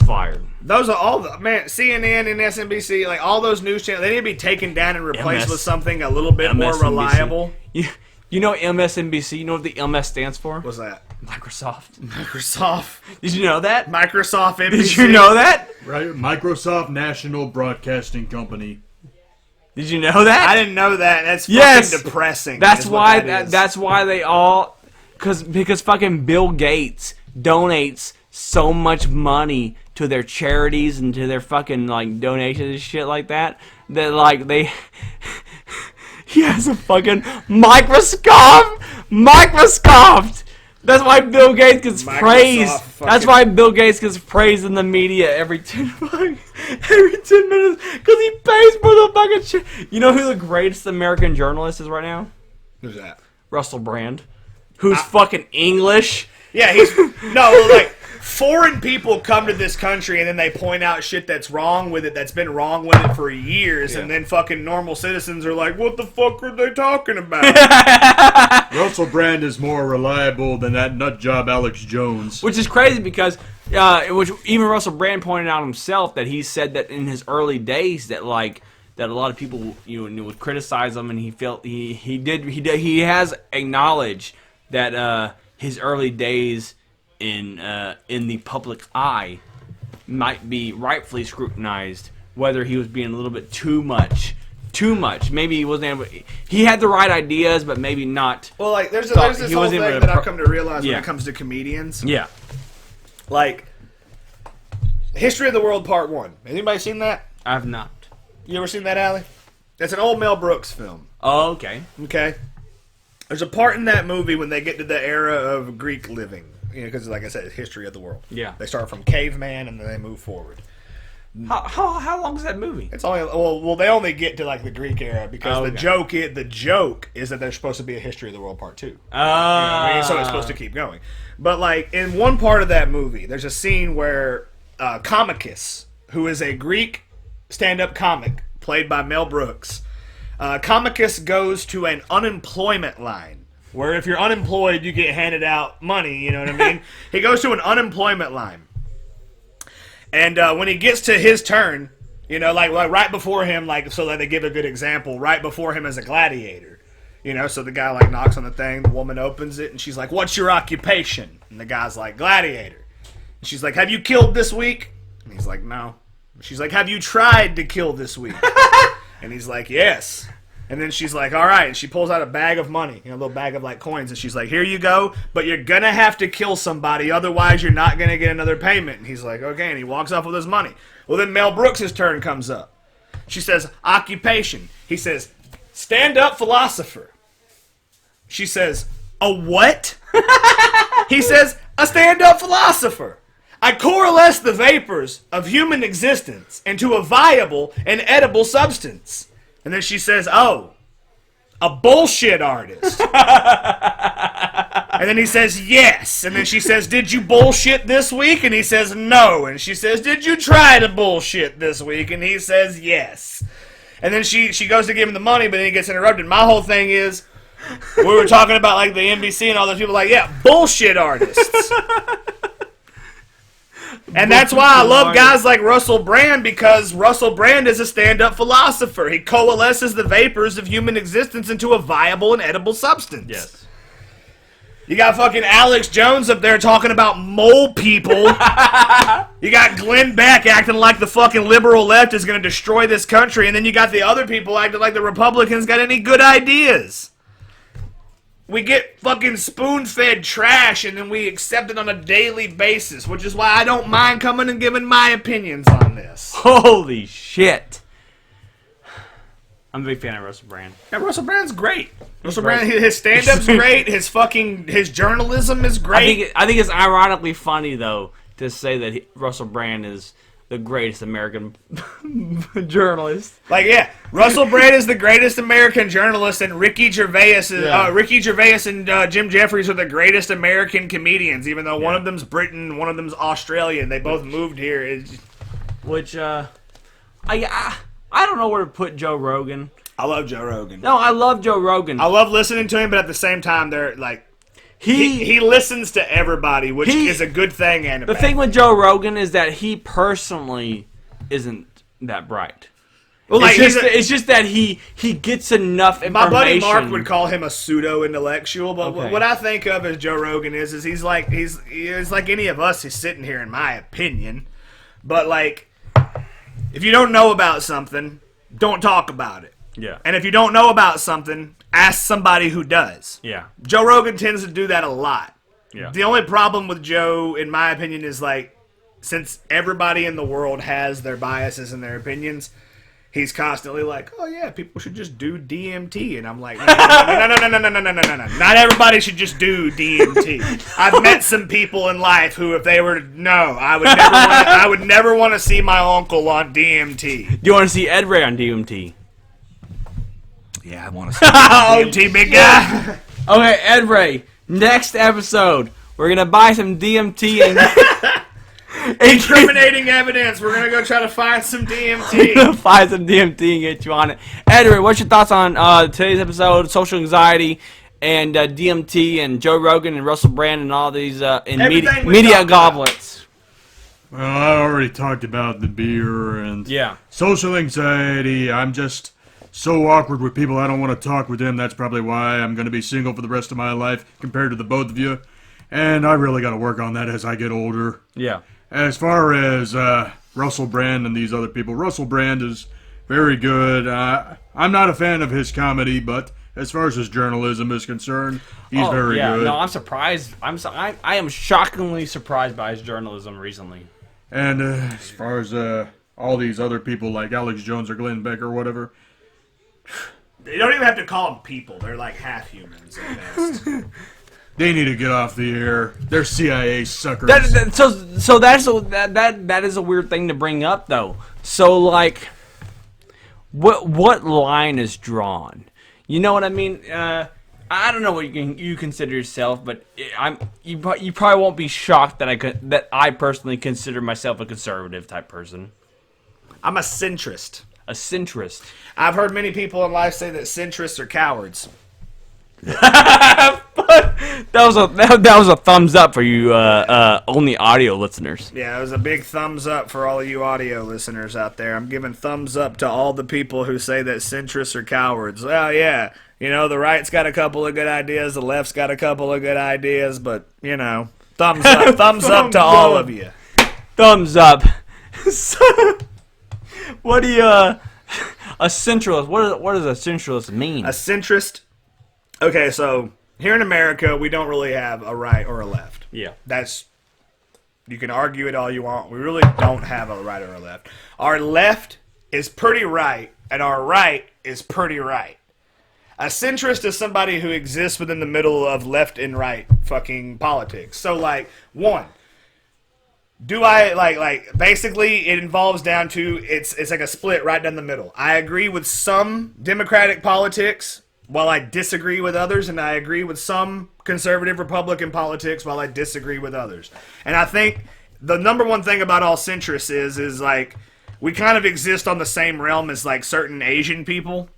are all the CNN and SNBC, like all those news channels. They need to be taken down and replaced with something a little bit more MSNBC. reliable. You know MSNBC. You know what the MS stands for? What's that? Microsoft. Microsoft. Did you know that? Microsoft NBC. Did you know that? Right? Microsoft National Broadcasting Company. Did you know that? I didn't know that. That's Yes! fucking depressing. That's is what why. that is. That's why they all, because fucking Bill Gates donates so much money to their charities and to their fucking donations and shit like that. That they, he has a fucking microscope. That's why Bill Gates gets Microsoft praised. fucking- That's why Bill Gates gets praised in the media every time. every 10 minutes because he pays for the fucking shit. You know who the greatest American journalist is right now? Who's that? Russell Brand, who's fucking English. Yeah, he's no like foreign people come to this country and then they point out shit that's wrong with it, that's been wrong with it for years, and then fucking normal citizens are like, "What the fuck are they talking about?" Russell Brand is more reliable than that nut job Alex Jones. Which is crazy because, which even Russell Brand pointed out himself that he said that in his early days that that a lot of people would criticize him, and he felt he has acknowledged that his early days in the public eye might be rightfully scrutinized, whether he was being a little bit too much. Maybe he wasn't able. He had the right ideas, but maybe not. Well, like there's this whole thing that I've come to realize when Yeah. it comes to comedians. Yeah. Like History of the World Part 1. Has anybody seen that? I've not. You ever seen that, Allie? That's an old Mel Brooks film. Oh, okay. Okay. There's a part in that movie when they get to the era of Greek living. Because, like I said, it's history of the world. Yeah. They start from caveman and then they move forward. How long is that movie? It's only well they only get to like the Greek era because Okay. the joke is that there's supposed to be a History of the World Part 2. So it's supposed to keep going. But like in one part of that movie, there's a scene where Comicus, who is a Greek stand-up comic played by Mel Brooks, Comicus goes to an unemployment line. Where if you're unemployed, you get handed out money, you know what I mean? He goes to an unemployment line. And when he gets to his turn, like right before him, like so that they give a good example, right before him is a gladiator. So the guy like knocks on the thing, the woman opens it, and she's like, "What's your occupation?" And the guy's like, "Gladiator." And she's like, "Have you killed this week?" And he's like, "No." She's like, "Have you tried to kill this week?" And he's like, "Yes." And then she's like, "All right." And she pulls out a bag of money, a little bag of like coins, and she's like, "Here you go, but you're gonna have to kill somebody, otherwise you're not gonna get another payment." And he's like, "Okay," and he walks off with his money. Well, then Mel Brooks' turn comes up. She says, "Occupation." He says, "Stand-up philosopher." She says, "A what?" He says, "A stand-up philosopher. I coalesce the vapors of human existence into a viable and edible substance." And then she says, "Oh, a bullshit artist." And then he says, "Yes." And then she says, "Did you bullshit this week?" And he says, "No." And she says, "Did you try to bullshit this week?" And he says, "Yes." And then she goes to give him the money, but then he gets interrupted. My whole thing is, we were talking about like the NBC and all those people like, yeah, bullshit artists. And that's why I love guys like Russell Brand, because Russell Brand is a stand-up philosopher. He coalesces the vapors of human existence into a viable and edible substance. Yes. You got fucking Alex Jones up there talking about mole people. You got Glenn Beck acting like the fucking liberal left is going to destroy this country. And then you got the other people acting like the Republicans got any good ideas. We get fucking spoon-fed trash and then we accept it on a daily basis, which is why I don't mind coming and giving my opinions on this. Holy shit. I'm a big fan of Russell Brand. Yeah, Russell Brand's great. Russell Brand, his stand-up's great. His journalism is great. I think it's ironically funny, though, to say that Russell Brand is the greatest American journalist. Like, yeah, Russell Brand is the greatest American journalist, and Ricky Gervais and Jim Jeffries are the greatest American comedians. Even though one of them's Britain, one of them's Australian, they both moved here. I don't know where to put Joe Rogan. I love Joe Rogan. No, I love Joe Rogan. I love listening to him, but at the same time, they're like. He listens to everybody, which is a good thing and a The bad thing with Joe Rogan is that he personally isn't that bright. Well, like, it's just that he gets enough information. My buddy Mark would call him a pseudo-intellectual, but Okay. what I think of as Joe Rogan is he's like any of us. He's sitting here, in my opinion. But like, if you don't know about something, don't talk about it. Yeah. And if you don't know about something, ask somebody who does. Yeah. Joe Rogan tends to do that a lot. Yeah. The only problem with Joe, in my opinion, is like, since everybody in the world has their biases and their opinions, he's constantly like, oh yeah, people should just do DMT, and I'm like, no. Not everybody should just do DMT. I've met some people in life who, if they were I would never want to see my uncle on DMT. Do you want to see Ed Ray on DMT? Yeah, I want to see DMT, big guy. Okay, Ed Ray. Next episode, we're gonna buy some DMT and Incriminating evidence. We're gonna go try to find some DMT. find some DMT and get you on it. Ed Ray, what's your thoughts on today's episode? Social anxiety and DMT and Joe Rogan and Russell Brand and all these and Everything we media talked about. goblets. Well, I already talked about the beer and Yeah. social anxiety. I'm just so awkward with people. I don't want to talk with them. That's probably why I'm going to be single for the rest of my life compared to the both of you. And I really got to work on that as I get older. Yeah. As far as Russell Brand and these other people, Russell Brand is very good. I'm not a fan of his comedy, but as far as his journalism is concerned, he's very good. No, I'm surprised. I am shockingly surprised by his journalism recently. And as far as all these other people like Alex Jones or Glenn Beck or whatever, You don't even have to call them people. They're like half humans at best. they need to get off the air. They're CIA suckers. That is a weird thing to bring up though. So like, what line is drawn? You know what I mean? I don't know what you consider yourself, but you probably won't be shocked that I personally consider myself a conservative type person. I'm a centrist. A centrist. I've heard many people in life say that centrists are cowards. That was a thumbs up for you only audio listeners. Yeah, it was a big thumbs up for all of you audio listeners out there. I'm giving thumbs up to all the people who say that centrists are cowards. Well, yeah, you know, the right's got a couple of good ideas, the left's got a couple of good ideas, but, you know, thumbs up, thumbs up to all of you. Thumbs up. What do you a centralist? What does a centralist mean? A centrist. Okay, so here in America, we don't really have a right or a left. Yeah. You can argue it all you want. We really don't have a right or a left. Our left is pretty right, and our right is pretty right. A centrist is somebody who exists within the middle of left and right fucking politics. So, like, one, do I, like, basically it involves down to, it's like a split right down the middle. I agree with some Democratic politics while I disagree with others, and I agree with some conservative Republican politics while I disagree with others. And I think the number one thing about all centrists is like, we kind of exist on the same realm as, like, certain Asian people.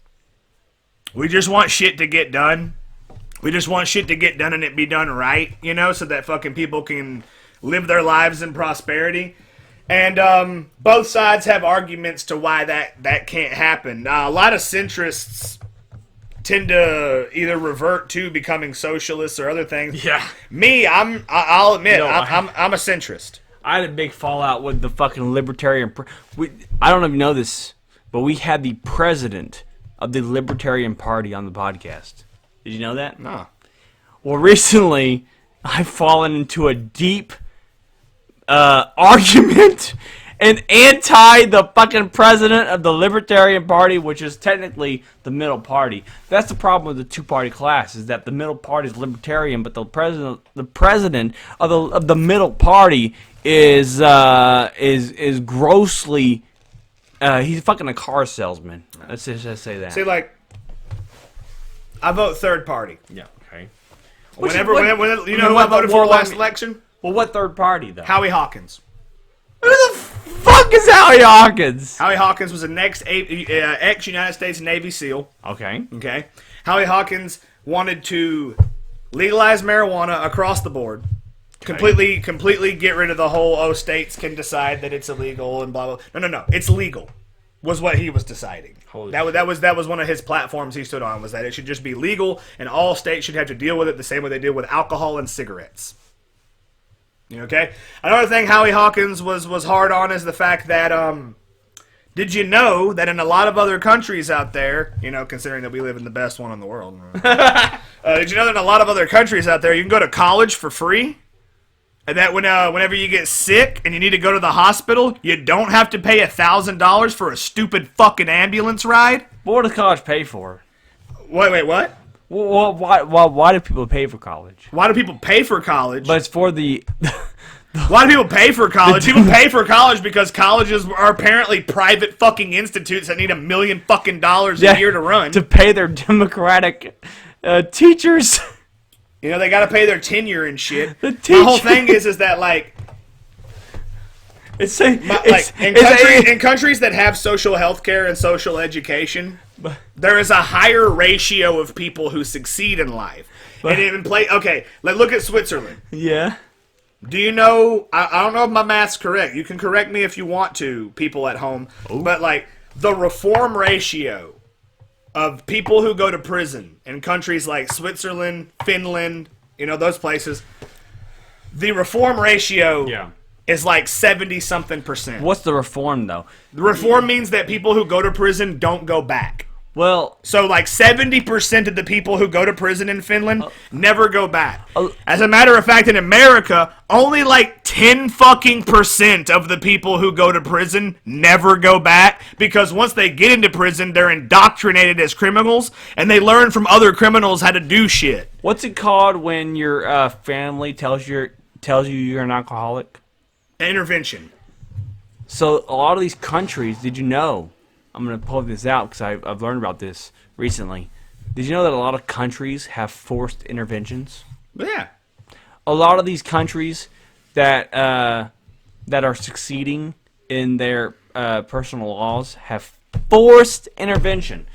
We just want shit to get done. We just want shit to get done and it be done right, you know, so that fucking people can live their lives in prosperity. And both sides have arguments to why that can't happen. A lot of centrists tend to either revert to becoming socialists or other things. Yeah. Me, I'll admit, No, I'm a centrist. I had a big fallout with the fucking libertarian. I don't even know this, but we had the president of the Libertarian Party on the podcast. Did you know that? No. Well, recently, I've fallen into a deep argument and anti the fucking president of the Libertarian Party, which is technically the middle party. That's the problem with the two-party class, is that the middle party is libertarian, but the president of the middle party is grossly he's fucking a car salesman. Let's just say that. See, like, I vote third party. Yeah. Okay. When you know who I voted for last election? Well, what third party though? Howie Hawkins. Who the fuck is Howie Hawkins? Howie Hawkins was an ex-United States Navy SEAL. Okay. Okay. Howie Hawkins wanted to legalize marijuana across the board. Okay. Completely get rid of the whole, states can decide that it's illegal and blah, blah. No. It's legal, was what he was deciding. That was one of his platforms he stood on, was that it should just be legal and all states should have to deal with it the same way they deal with alcohol and cigarettes. Okay? Another thing Howie Hawkins was hard on is the fact that, did you know that in a lot of other countries out there, considering that we live in the best one in the world, did you know that in a lot of other countries out there, you can go to college for free? And that whenever you get sick and you need to go to the hospital, you don't have to pay $1,000 for a stupid fucking ambulance ride? What does college pay for? Wait, what? Well, why do people pay for college? Why do people pay for college? But it's for the... Why do people pay for college? People pay for college because colleges are apparently private fucking institutes that need $1 million fucking dollars a year to run. To pay their democratic teachers. You know, they gotta pay their tenure and shit. The My whole thing is that, like... In countries that have social health care and social education, there is a higher ratio of people who succeed in life. Okay, look at Switzerland. Yeah. Do you know, I don't know if my math's correct. You can correct me if you want to, people at home. Ooh. But, like, the reform ratio of people who go to prison in countries like Switzerland, Finland, you know, those places, the reform ratio is like 70-something%. What's the reform, though? The reform means that people who go to prison don't go back. Well, so like 70% of the people who go to prison in Finland never go back. As a matter of fact, in America, only like 10% of the people who go to prison never go back, because once they get into prison, they're indoctrinated as criminals and they learn from other criminals how to do shit. What's it called when your family tells you you're an alcoholic? Intervention. So a lot of these countries, did you know? I'm going to pull this out because I've learned about this recently. Did you know that a lot of countries have forced interventions? Yeah. A lot of these countries that are succeeding in their personal laws have forced intervention.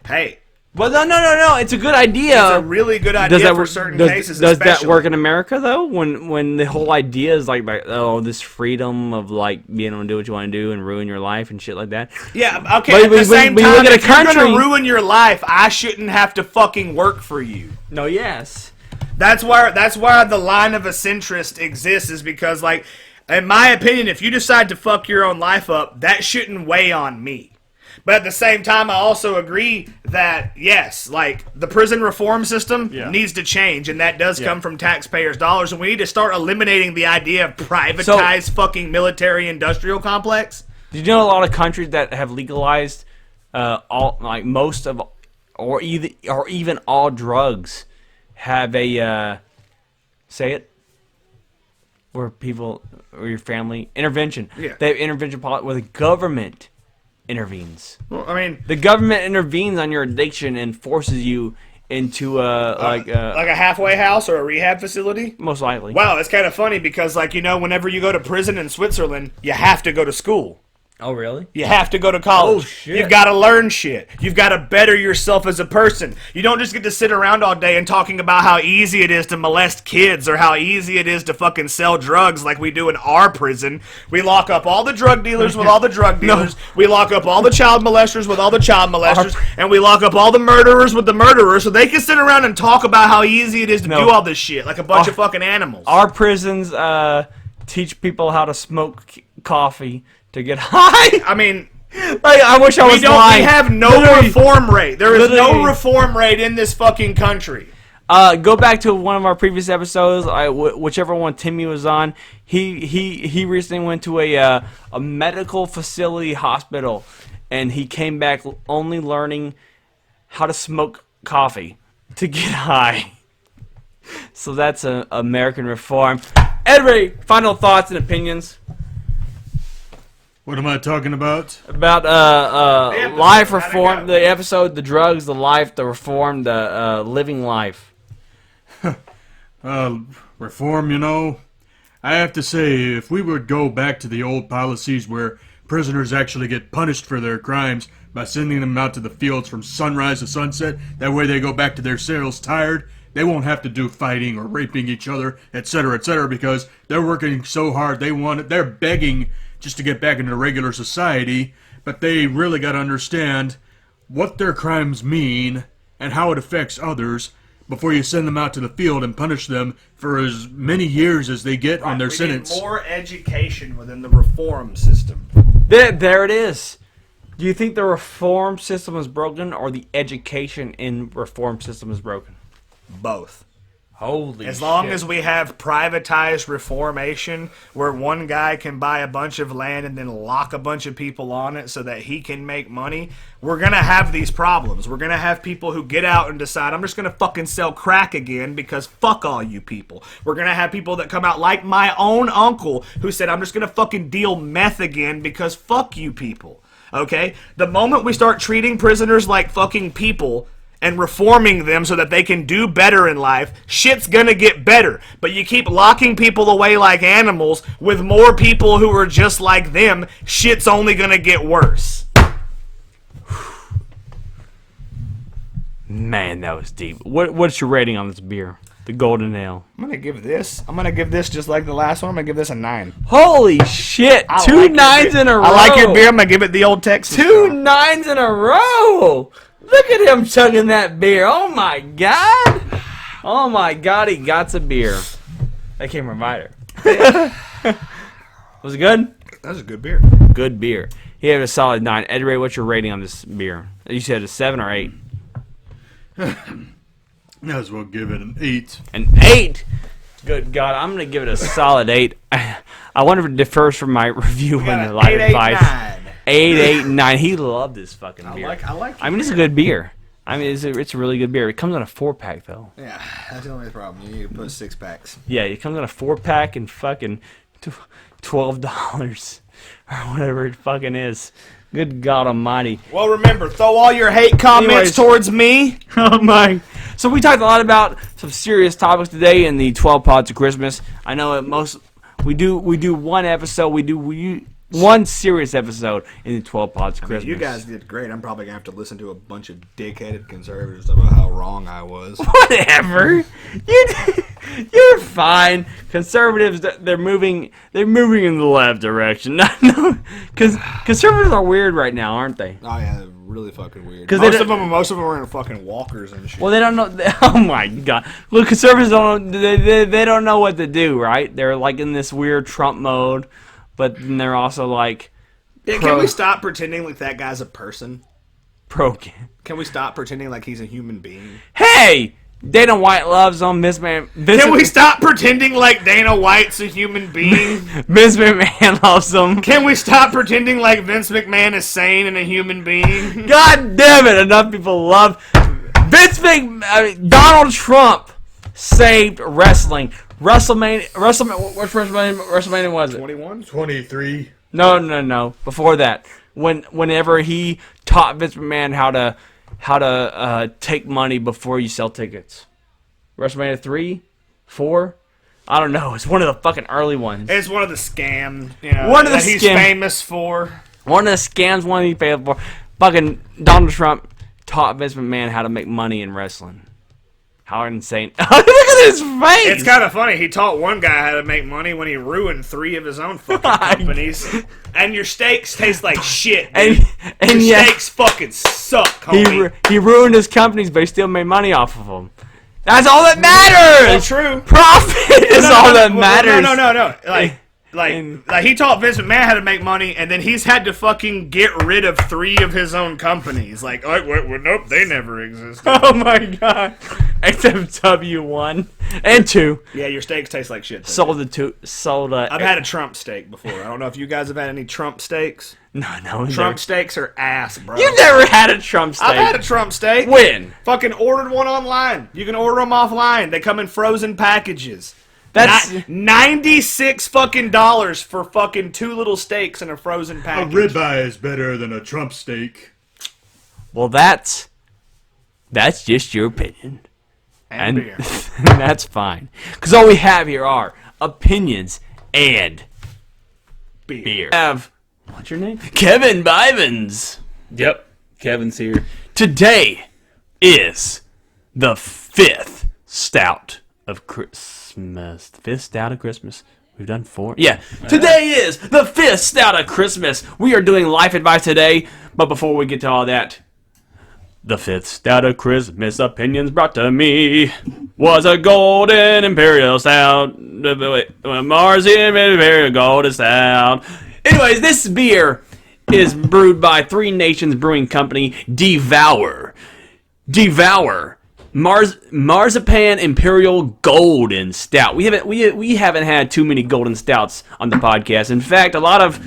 Hey. Well, no. It's a good idea. It's a really good idea for certain cases. Does that work in America though? When the whole idea is like, this freedom of like being able to do what you want to do and ruin your life and shit like that. Yeah. Okay. At the same time, if you're gonna ruin your life, I shouldn't have to fucking work for you. No. Yes. That's why the line of a centrist exists, is because, like, in my opinion, if you decide to fuck your own life up, that shouldn't weigh on me. But at the same time, I also agree that, yes, like, the prison reform system needs to change, and that does come from taxpayers' dollars, and we need to start eliminating the idea of privatized fucking military-industrial complex. Did you know a lot of countries that have legalized most of, or even all drugs have a, say it? Where people, or your family, intervention. Yeah. They have intervention policy where the government intervenes. Well, I mean, the government intervenes on your addiction and forces you into like a halfway house or a rehab facility. Most likely. Wow, it's kind of funny because, like, you know, whenever you go to prison in Switzerland, you have to go to school. Oh, really? You have to go to college. Oh, shit. You've got to learn shit. You've got to better yourself as a person. You don't just get to sit around all day and talking about how easy it is to molest kids or how easy it is to fucking sell drugs like we do in our prison. We lock up all the drug dealers with all the drug dealers. No. We lock up all the child molesters with all the child molesters. And we lock up all the murderers with the murderers so they can sit around and talk about how easy it is to do all this shit like a bunch of fucking animals. Our prisons teach people how to smoke coffee to get high. I mean, like, I wish I was lying. We have no reform rate. There is no reform rate in this fucking country. Go back to one of our previous episodes, whichever one Timmy was on. He recently went to a medical facility hospital, and he came back only learning how to smoke coffee to get high. So that's American reform. Edward, final thoughts and opinions. What am I talking about? About life reform, the episode, the drugs, the life, the reform, the living life. Reform, you know, I have to say, if we would go back to the old policies where prisoners actually get punished for their crimes by sending them out to the fields from sunrise to sunset, that way they go back to their cells tired, they won't have to do fighting or raping each other, etc., because they're working so hard, they're begging just to get back into regular society, but they really got to understand what their crimes mean and how it affects others before you send them out to the field and punish them for as many years as they get on their sentence. Need more education within the reform system. There it is. Do you think the reform system is broken or the education in reform system is broken? Both. Holy As long shit. as we have privatized reformation, where one guy can buy a bunch of land and then lock a bunch of people on it so that he can make money, we're going to have these problems. We're going to have people who get out and decide, I'm just going to fucking sell crack again because fuck all you people. We're going to have people that come out like my own uncle who said, I'm just going to fucking deal meth again because fuck you people. Okay? The moment we start treating prisoners like fucking people and reforming them so that they can do better in life, shit's gonna get better. But you keep locking people away like animals with more people who are just like them, shit's only gonna get worse. Man, that was deep. What's your rating on this beer? The Golden Ale. I'm gonna give this just like the last one, I'm gonna give this a 9. Holy shit! I Two like your nines beer. in a row. I like your beer, I'm gonna give it the old Texas. Two style. nines in a row. Look at him chugging that beer. Oh my god. Oh my god, he got some beer. That came from Ryder. Was it good? That was a good beer. Good beer. He had a solid 9. Ed Ray, what's your rating on this beer? You said a 7 or 8? Might as well give it an 8. An 8? Good God, I'm going to give it a solid 8. I wonder if it differs from my review in the life advice. 8, 8, 9. He loved this fucking beer. I like I mean, it's a good beer. I mean, it's a really good beer. It comes in a 4-pack, though. Yeah, that's the only problem. You need to put 6 packs. Yeah, it comes in a 4-pack and fucking $12 or whatever it fucking is. Good God Almighty. Well, remember, throw all your hate comments Anyways. towards me. Oh my! So we talked a lot about some serious topics today in the 12 Pods of Christmas. I know at most we do one episode. We do one serious episode in the 12 Pods of Christmas. You guys did great. I'm probably gonna have to listen to a bunch of dick-headed conservatives about how wrong I was. Whatever. You're fine. Conservatives, they're moving in the left direction. No, because conservatives are weird right now, aren't they? Oh yeah, they're really fucking weird. 'Cause Most of them are in fucking walkers and shit. Well, they don't know. Oh my God! Look, conservatives don't. They don't know what to do, right? They're like in this weird Trump mode, but then they're also like. Yeah, can we stop pretending like that guy's a person? Pro. Can we stop pretending like he's a human being? Hey, Dana White loves on Miss Man. Can we stop pretending like Dana White's a human being? Vince McMahon loves them. Can we stop pretending like Vince McMahon is sane and a human being? God damn it! Enough people love Donald Trump saved wrestling. WrestleMania. Which WrestleMania was it? 21? 23. No. Before that, whenever he taught Vince McMahon how to take money before you sell tickets. WrestleMania 3, 4. I don't know. It's one of the fucking early ones. It's one of the scams, that he's famous for. One of the scams, one he paid for. Fucking Donald Trump taught Vince McMahon how to make money in wrestling. How insane. Look at his face! It's kind of funny. He taught one guy how to make money when he ruined 3 of his own fucking companies. And your steaks taste like shit, dude. And your yeah, steaks fucking suck, homie. he ruined his companies, but he still made money off of them. That's all that matters! Well, true. Profit is all that matters. No. Like he taught Vince McMahon how to make money, and then he's had to fucking get rid of 3 of his own companies. Like, nope, they never existed. Oh my God. Except W1 and 2. Yeah, your steaks taste like shit. Though. I've had a Trump steak before. I don't know if you guys have had any Trump steaks. No. Trump steaks are ass, bro. You've never had a Trump steak. I've had a Trump steak. When? Fucking ordered one online. You can order them offline. They come in frozen packages. That's $96 fucking dollars for fucking 2 little steaks in a frozen A package. ribeye is better than a Trump steak. well. That's just your opinion, and beer. that's fine. Because all we have here are opinions and beer. We have what's your name? Kevin Bivens. Yep, Kevin's here. Today is the 5th stout of Christmas. The 5th stout of Christmas. We've done 4. Yeah. Today is the 5th stout of Christmas. We are doing life advice today. But before we get to all that, the 5th stout of Christmas opinions brought to me was a golden imperial stout. Mars imperial golden stout. Anyways, this beer is brewed by 3 Nations Brewing Company, Devour. Devour Marzipan Imperial Golden Stout. We haven't had too many golden stouts on the podcast. In fact, a lot of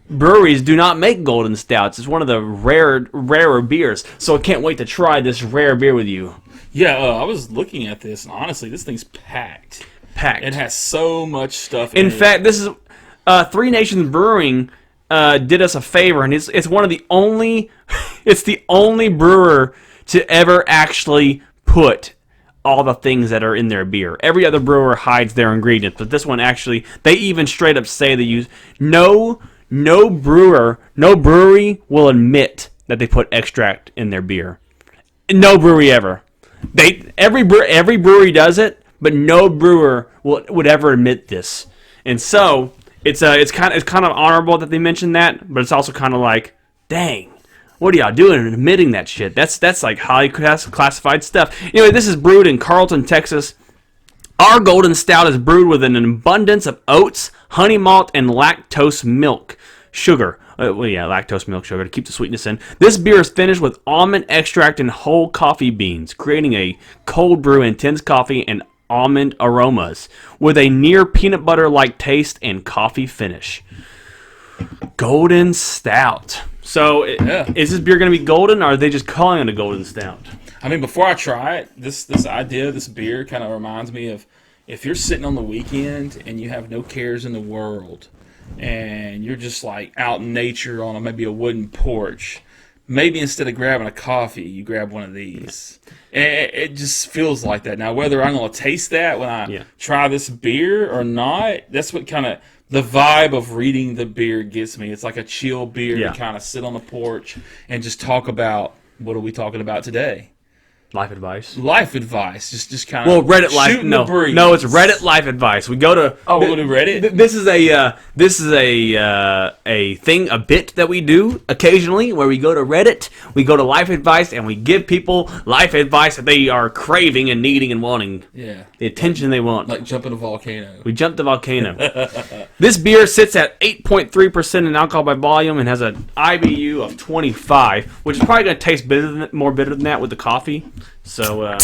breweries do not make golden stouts. It's one of the rarer beers. So I can't wait to try this rare beer with you. Yeah, I was looking at this, and honestly, this thing's packed. It has so much stuff in it. In fact, this is Three Nations Brewing did us a favor, and it's one of the only it's the only brewer to ever actually put all the things that are in their beer. Every other brewer hides their ingredients, but this one actually, they even straight up say they use no brewery will admit that they put extract in their beer. No brewery ever. Every brewery does it, but no brewer would ever admit this. And so it's kind of honorable that they mentioned that, but it's also kind of like, dang. What are y'all doing and admitting that shit? That's like highly classified stuff. Anyway, this is brewed in Carlton, Texas. Our golden stout is brewed with an abundance of oats, honey malt, and lactose milk sugar. Lactose milk sugar to keep the sweetness in. This beer is finished with almond extract and whole coffee beans, creating a cold brew intense coffee and almond aromas with a near peanut butter-like taste and coffee finish. Golden stout. So, is this beer going to be golden, or are they just calling it a golden stout? I mean, before I try it, this idea of this beer kind of reminds me of if you're sitting on the weekend and you have no cares in the world, and you're just like out in nature on maybe a wooden porch, maybe instead of grabbing a coffee, you grab one of these. It just feels like that. Now, whether I'm going to taste that when I try this beer or not, that's what kind of the vibe of reading the beer gets me. It's like a chill beer to kind of sit on the porch and just talk about, what are we talking about today? Life advice. Life advice. Just kind of Reddit life. the breeze. No, it's Reddit life advice. We go to we'll go to Reddit. This is a bit that we do occasionally where we go to Reddit, we go to life advice, and we give people life advice that they are craving and needing and wanting. Yeah. The attention they want. Like jumping a volcano. We jumped the volcano. This beer sits at 8.3% in alcohol by volume and has an IBU of 25, which is probably going to taste more bitter than that with the coffee. So,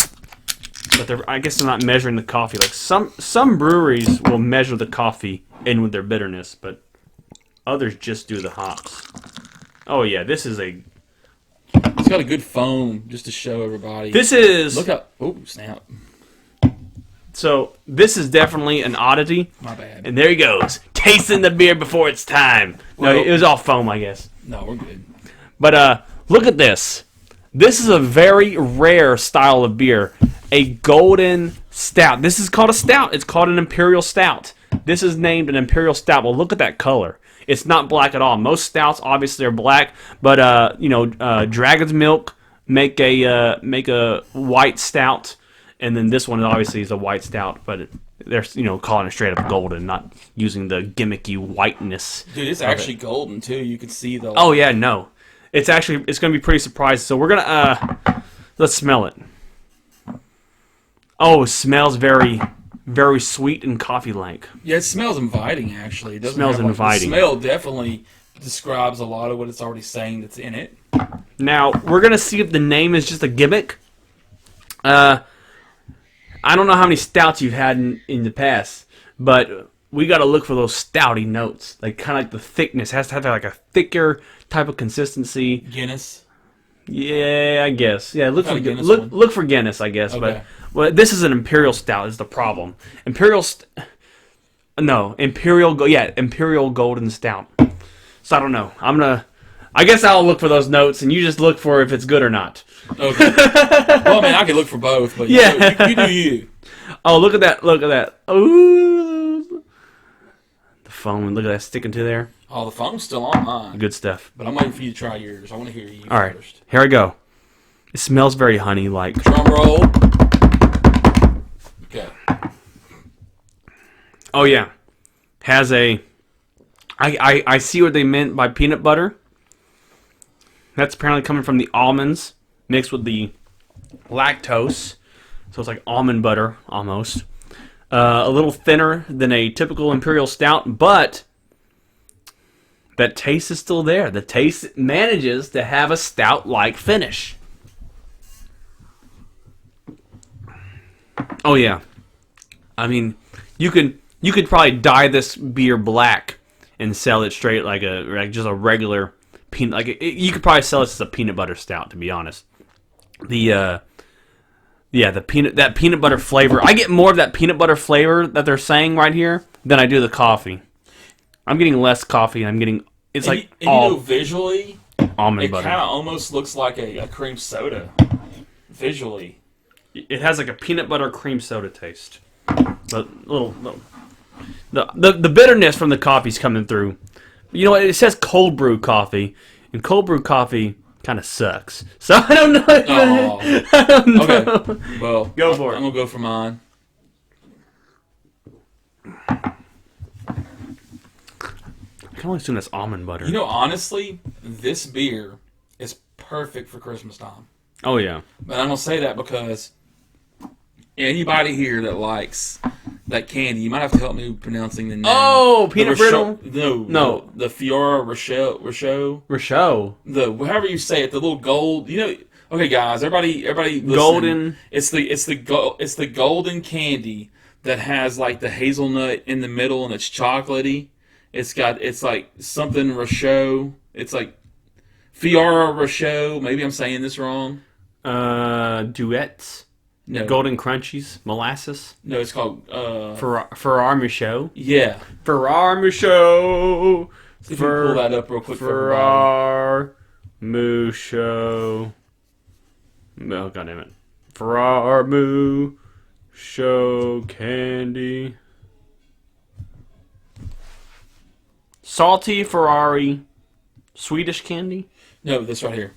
but I guess they're not measuring the coffee. Like some breweries will measure the coffee in with their bitterness, but others just do the hops. Oh yeah, this is a. It's got a good foam just to show everybody. This is. Look up. Oh snap! So this is definitely an oddity. My bad. And there he goes, tasting the beer before it's time. Well, no, it was all foam, I guess. No, we're good. But look at this. This is a very rare style of beer. A golden stout. This is called a stout. It's called an imperial stout. This is named an imperial stout. Well, look at that color. It's not black at all. Most stouts obviously are black, but Dragon's Milk make a white stout, and then this one obviously is a white stout, but they're calling it straight up golden, not using the gimmicky whiteness. Dude, it's actually golden too. You can see the. Oh yeah, no. It's going to be pretty surprising. So we're going to, let's smell it. Oh, it smells very, very sweet and coffee-like. Yeah, it smells inviting, actually. It smells inviting. The smell definitely describes a lot of what it's already saying that's in it. Now, we're going to see if the name is just a gimmick. I don't know how many stouts you've had in the past, but we got to look for those stouty notes. Like, kind of like the thickness. It has to have like a thicker type of consistency. Guinness. Yeah, I guess. Yeah, look for Guinness look for Guinness, I guess. Okay. But this is an imperial stout. Is the problem? Imperial golden stout. So I don't know. I guess I'll look for those notes, and you just look for if it's good or not. Okay. Well, I mean, I could look for both, but Yeah. you do you. Oh, look at that! Look at that! Ooh, the foam. Look at that sticking to there. Oh, the foam's still on mine. Good stuff. But I'm waiting for you to try yours. I want to hear you All right, first. here we go. It smells very honey-like. Drum roll. Okay. Oh yeah, has a. I see what they meant by peanut butter. That's apparently coming from the almonds mixed with the lactose, so it's like almond butter almost. A little thinner than a typical imperial stout, but that taste is still there. The taste manages to have a stout-like finish. Oh yeah, I mean, you could probably dye this beer black and sell it straight like just a regular peanut. Like you could probably sell it as a peanut butter stout. To be honest, the peanut butter flavor. I get more of that peanut butter flavor that they're saying right here than I do the coffee. I'm getting less coffee. I'm getting Visually, almond it butter. kind of almost looks like a cream soda. Visually, It has like a peanut butter cream soda taste. But the bitterness from the coffee's coming through. You know what? It says cold brew coffee, and cold brew coffee kind of sucks. So I don't know. oh, I don't know. okay. Well, Go for it. I'm gonna go for mine. I can only assume that's almond butter. You know, honestly, this beer is perfect for Christmas time. Oh yeah. But I don't say that because anybody here that likes that candy, you might have to help me pronouncing the name. Oh, peanut brittle? No. The Fiora Rochelle. Rochelle. However you say it, the little gold. You know. Okay, guys, everybody, listen. Golden. It's the golden candy that has like the hazelnut in the middle and it's chocolatey. It's like something Rochelle. It's like Fiora Rochelle. Maybe I'm saying this wrong. Duets. No. Golden Crunchies. Molasses. No, it's called Ferrar Michaud. Yeah. Ferrar Michaud. See if you can pull that up real quick for everybody. Ferrar Michaud. Oh, God damn it. Ferrar Michaud candy. Salty Ferrari Swedish candy? No, this right here.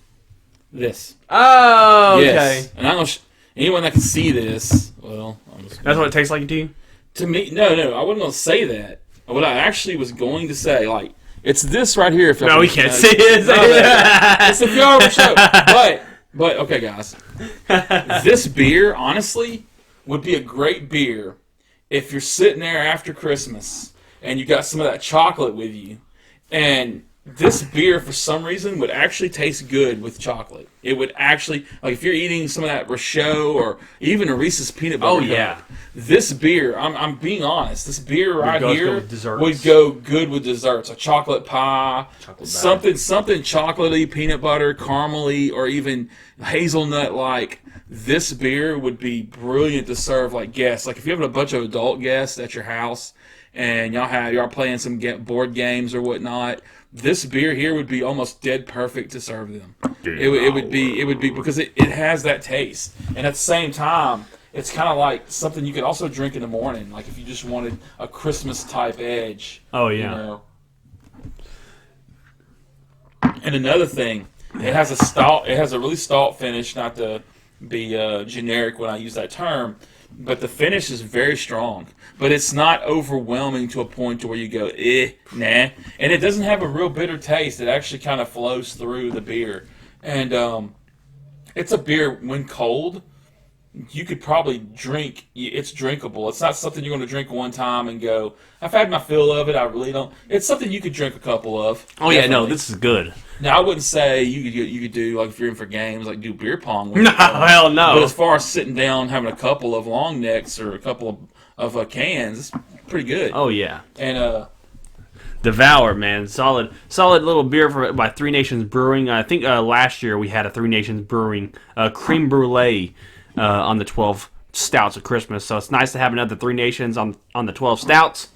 This. Oh, okay. Yes. And I don't. Anyone that can see this, well, That's what it tastes like to you? to me, no, I wasn't going to say that. What I actually was going to say, like, it's this right here. If No, we can't see it. It's the Fiora show. But okay, guys, this beer honestly would be a great beer if you're sitting there after Christmas and you got some of that chocolate with you, and this beer for some reason would actually taste good with chocolate. It would actually, like if you're eating some of that Rochelle or even a Reese's peanut butter. Oh, yeah. cup, this beer, I'm being honest, this beer right go here with desserts. would go good with desserts. A chocolate pie, Chocolate something chocolatey, peanut butter, caramely, or even hazelnut like. This beer would be brilliant to serve like guests. Like if you're having a bunch of adult guests at your house and y'all playing some board games or whatnot, this beer here would be almost dead perfect to serve them. It would be because it has that taste, and at the same time, it's kind of like something you could also drink in the morning, like if you just wanted a Christmas type edge. Oh, yeah. You know? And another thing, it has a really stout finish, not to be generic when I use that term, but the finish is very strong. But it's not overwhelming to a point to where you go, nah. And it doesn't have a real bitter taste. It actually kind of flows through the beer. And it's a beer, when cold, you could probably drink. It's drinkable. It's not something you're going to drink one time and go, I've had my fill of it, I really don't. It's something you could drink a couple of. Oh, yeah, no, definitely. this is good. Now, I wouldn't say you could do, like, if you're in for games, like, do beer pong. With No, it. hell no. But as far as sitting down, having a couple of long necks or a couple of cans, it's pretty good. Oh, yeah. And, Devour, man. Solid little beer by Three Nations Brewing. I think last year we had a Three Nations Brewing creme brulee on the 12 stouts of Christmas. So it's nice to have another Three Nations on the 12 stouts.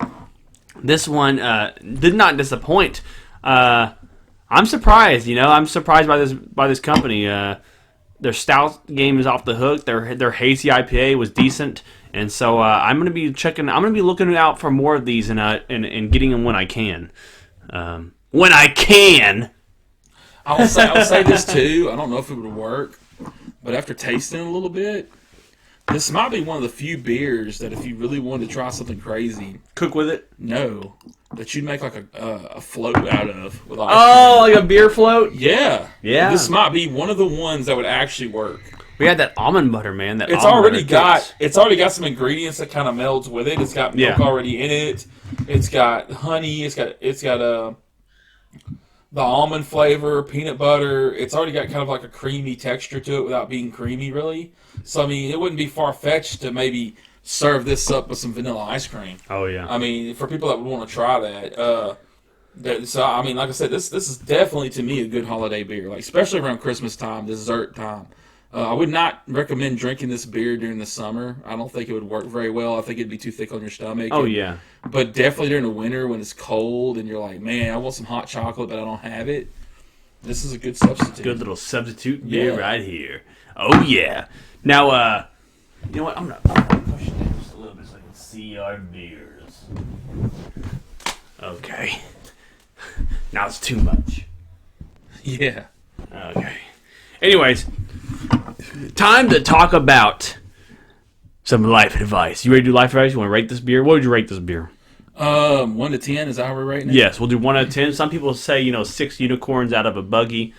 This one did not disappoint. I'm surprised, I'm surprised by this company. Their stout game is off the hook. Their hazy IPA was decent, and so I'm gonna be looking out for more of these and getting them when I can. When I can. I'll say this too. I don't know if it would work, but after tasting it a little bit, this might be one of the few beers that if you really wanted to try something crazy, Cook with it. no, that you'd make like a float out of. With ice Oh, cream. like a beer float. Yeah. Yeah. This might be one of the ones that would actually work. We had that almond butter, man. It's already got some ingredients that kind of melds with it. It's got milk Yeah. already in it. It's got honey. It's got the almond flavor, peanut butter. It's already got kind of like a creamy texture to it without being creamy, really. So, I mean, it wouldn't be far-fetched to maybe serve this up with some vanilla ice cream. Oh, yeah. I mean, for people that would want to try that. So, I mean, like I said, this is definitely, to me, a good holiday beer. Like, especially around Christmas time, dessert time. I would not recommend drinking this beer during the summer. I don't think it would work very well. I think it'd be too thick on your stomach. Oh, yeah. But definitely during the winter when it's cold and you're like, man, I want some hot chocolate, but I don't have it. This is a good substitute. Good little substitute beer Yeah. right here. Oh, yeah. Now, you know what? I'm going to push it down just a little bit so I can see our beers. Okay. Now it's too much. Yeah. Okay. Anyways, time to talk about some life advice. You ready to do life advice? You want to rate this beer? What would you rate this beer? 1 to 10 is how we're rating it? Yes, we'll do 1 out of 10. Some people say, 6 unicorns out of a buggy,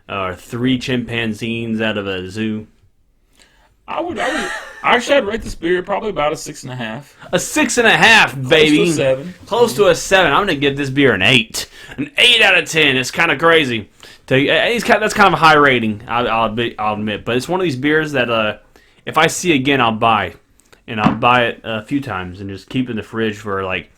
or 3 chimpanzees out of a zoo. Actually, I'd rate this beer probably about a 6.5. A 6.5, baby. Close to a 7. Close to a 7. I'm gonna give this beer an 8. An 8 out of 10. It's kind of crazy. That's kind of a high rating. I'll admit, but it's one of these beers that if I see again, I'll buy, and I'll buy it a few times and just keep it in the fridge for like.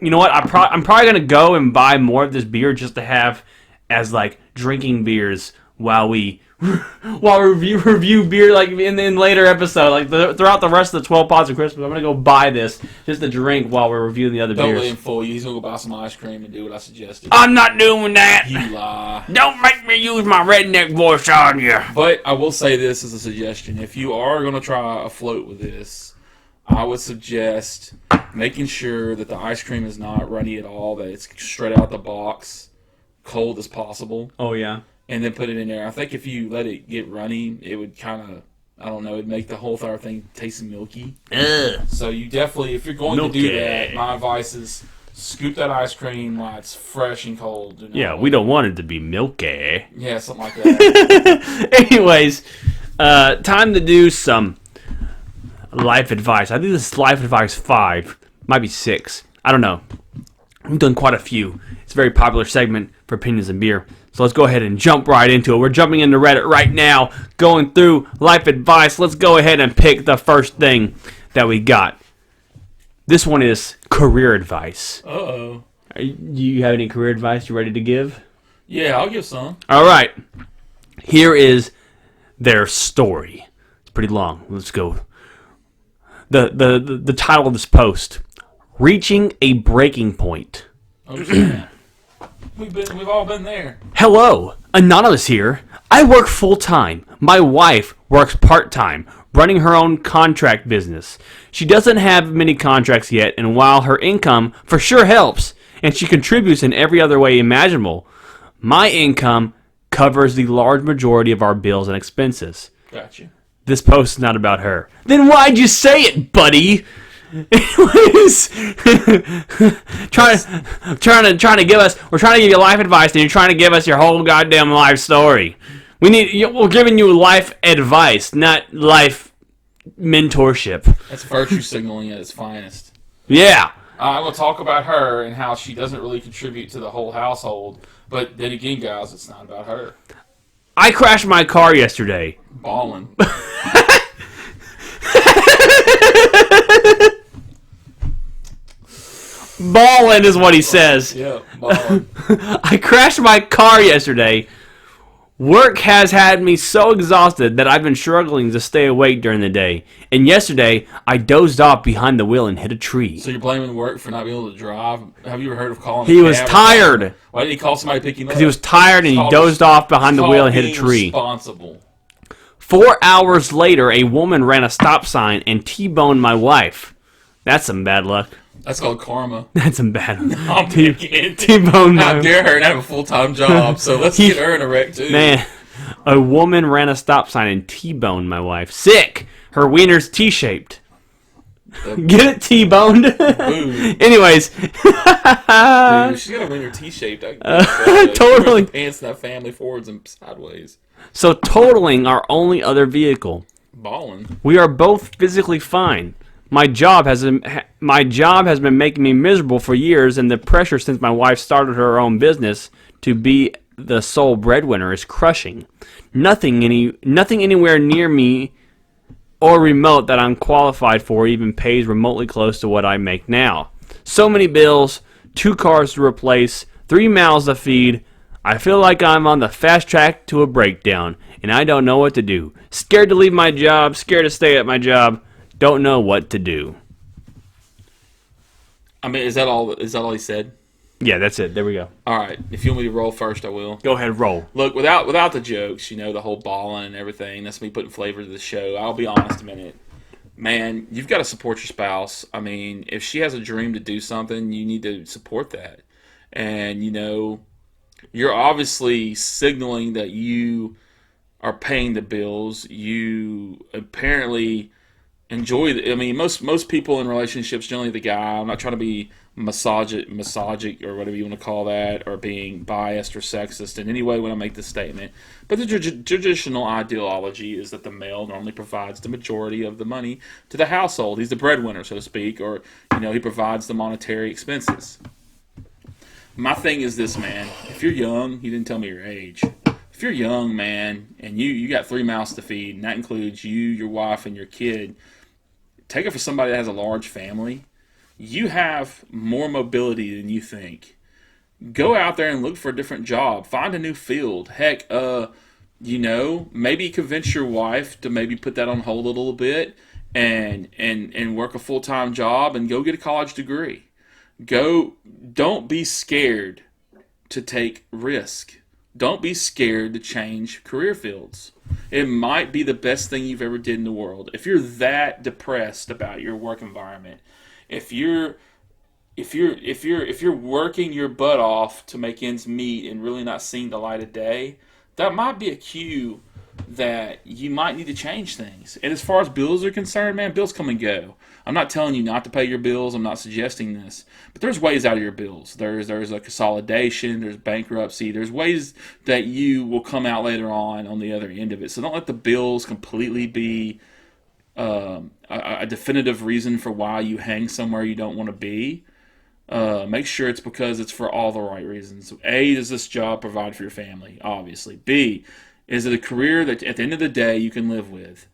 You know what? I'm probably gonna go and buy more of this beer just to have as like drinking beers while we review beer like in later episode, like throughout the rest of the 12 pods of Christmas. I'm gonna go buy this just to drink while we're reviewing the other Don't beers. let him fool you. He's going to go buy some ice cream and do what I suggested. I'm not doing that. You lie. Don't make me use my redneck voice on you. But I will say this as a suggestion. If you are going to try a float with this, I would suggest making sure that the ice cream is not runny at all, that it's straight out the box, cold as possible. Oh yeah. And then put it in there. I think if you let it get runny, it would kind of, I don't know, it'd make the whole entire thing taste milky. Ugh. So you definitely, if you're going to do that, my advice is scoop that ice cream while it's fresh and cold. Yeah, we don't want it to be milky. Yeah, something like that. Anyways, time to do some life advice. I think this is life advice 5, might be 6. I don't know. We've done quite a few. It's a very popular segment for opinions and beer. So let's go ahead and jump right into it. We're jumping into Reddit right now, going through life advice. Let's go ahead and pick the first thing that we got. This one is career advice. Uh-oh. Do you have any career advice you ready to give? Yeah, I'll give some. All right. Here is their story. It's pretty long. Let's go. The title of this post: Reaching a Breaking Point. Understand. We've all been there. Hello, Anonymous here. I work full-time. My wife works part-time, running her own contract business. She doesn't have many contracts yet, and while her income for sure helps, and she contributes in every other way imaginable, my income covers the large majority of our bills and expenses. Gotcha. This post is not about her. Then why'd you say it, buddy? Anyways, trying to give us, we're trying to give you life advice, and you're trying to give us your whole goddamn life story. We're giving you life advice, not life mentorship. That's virtue signaling at its finest. Yeah. I'm going to talk about her and how she doesn't really contribute to the whole household. But then again, guys, it's not about her. I crashed my car yesterday. Ballin'. Ballin' is what he says. Yeah, ballin'. I crashed my car yesterday. Work has had me so exhausted that I've been struggling to stay awake during the day. And yesterday, I dozed off behind the wheel and hit a tree. So you're blaming work for not being able to drive? Have you ever heard of calling He a was cab? tired. Why did he call somebody to pick him up? Because he was tired and he It's dozed off behind the called wheel and hit a being tree. Responsible. 4 hours later, a woman ran a stop sign and T-boned my wife. That's some bad luck. That's called karma. That's some bad luck. I'm picking. T-boned How my dare her and have a full-time job, so let's get her in a wreck, too. Man, a woman ran a stop sign and T-boned my wife. Sick! Her wiener's T-shaped. Get it, T-boned? Boo. Anyways. Dude, she's got to win her T-shaped. Totally. The pants in that family forwards and sideways. So totaling our only other vehicle. Ballin'. We are both physically fine. My job has been making me miserable for years, and the pressure since my wife started her own business to be the sole breadwinner is crushing. Nothing anywhere near me or remote that I'm qualified for even pays remotely close to what I make now. So many bills, 2 cars to replace, 3 mouths to feed. I feel like I'm on the fast track to a breakdown, and I don't know what to do. Scared to leave my job, scared to stay at my job, don't know what to do. I mean, is that all he said? Yeah, that's it. There we go. All right. If you want me to roll first, I will. Go ahead, roll. Look, without the jokes, the whole balling and everything, that's me putting flavor to the show. I'll be honest a minute. Man, you've got to support your spouse. I mean, if she has a dream to do something, you need to support that. And, you're obviously signaling that you are paying the bills. You apparently enjoy I mean, most people in relationships, generally the guy, I'm not trying to be misogynic or whatever you want to call that, or being biased or sexist in any way when I make this statement, but the traditional ideology is that the male normally provides the majority of the money to the household. He's the breadwinner, so to speak, or he provides the monetary expenses. My thing is this, man. If you're young, you didn't tell me your age. If you're young, man, and you got 3 mouths to feed, and that includes you, your wife, and your kid, take it for somebody that has a large family. You have more mobility than you think. Go out there and look for a different job. Find a new field. Heck, maybe convince your wife to maybe put that on hold a little bit and work a full-time job and go get a college degree. Don't be scared to take risk. Don't be scared to change career fields. It might be the best thing you've ever did in the world. If you're that depressed about your work environment, if you're working your butt off to make ends meet and really not seeing the light of day, that might be a cue that you might need to change things. And as far as bills are concerned, man, bills come and go. I'm not telling you not to pay your bills. I'm not suggesting this. But there's ways out of your bills. There's a consolidation. There's bankruptcy. There's ways that you will come out later on the other end of it. So don't let the bills completely be a definitive reason for why you hang somewhere you don't want to be. Make sure it's because it's for all the right reasons. A, does this job provide for your family? Obviously. B, is it a career that at the end of the day you can live with?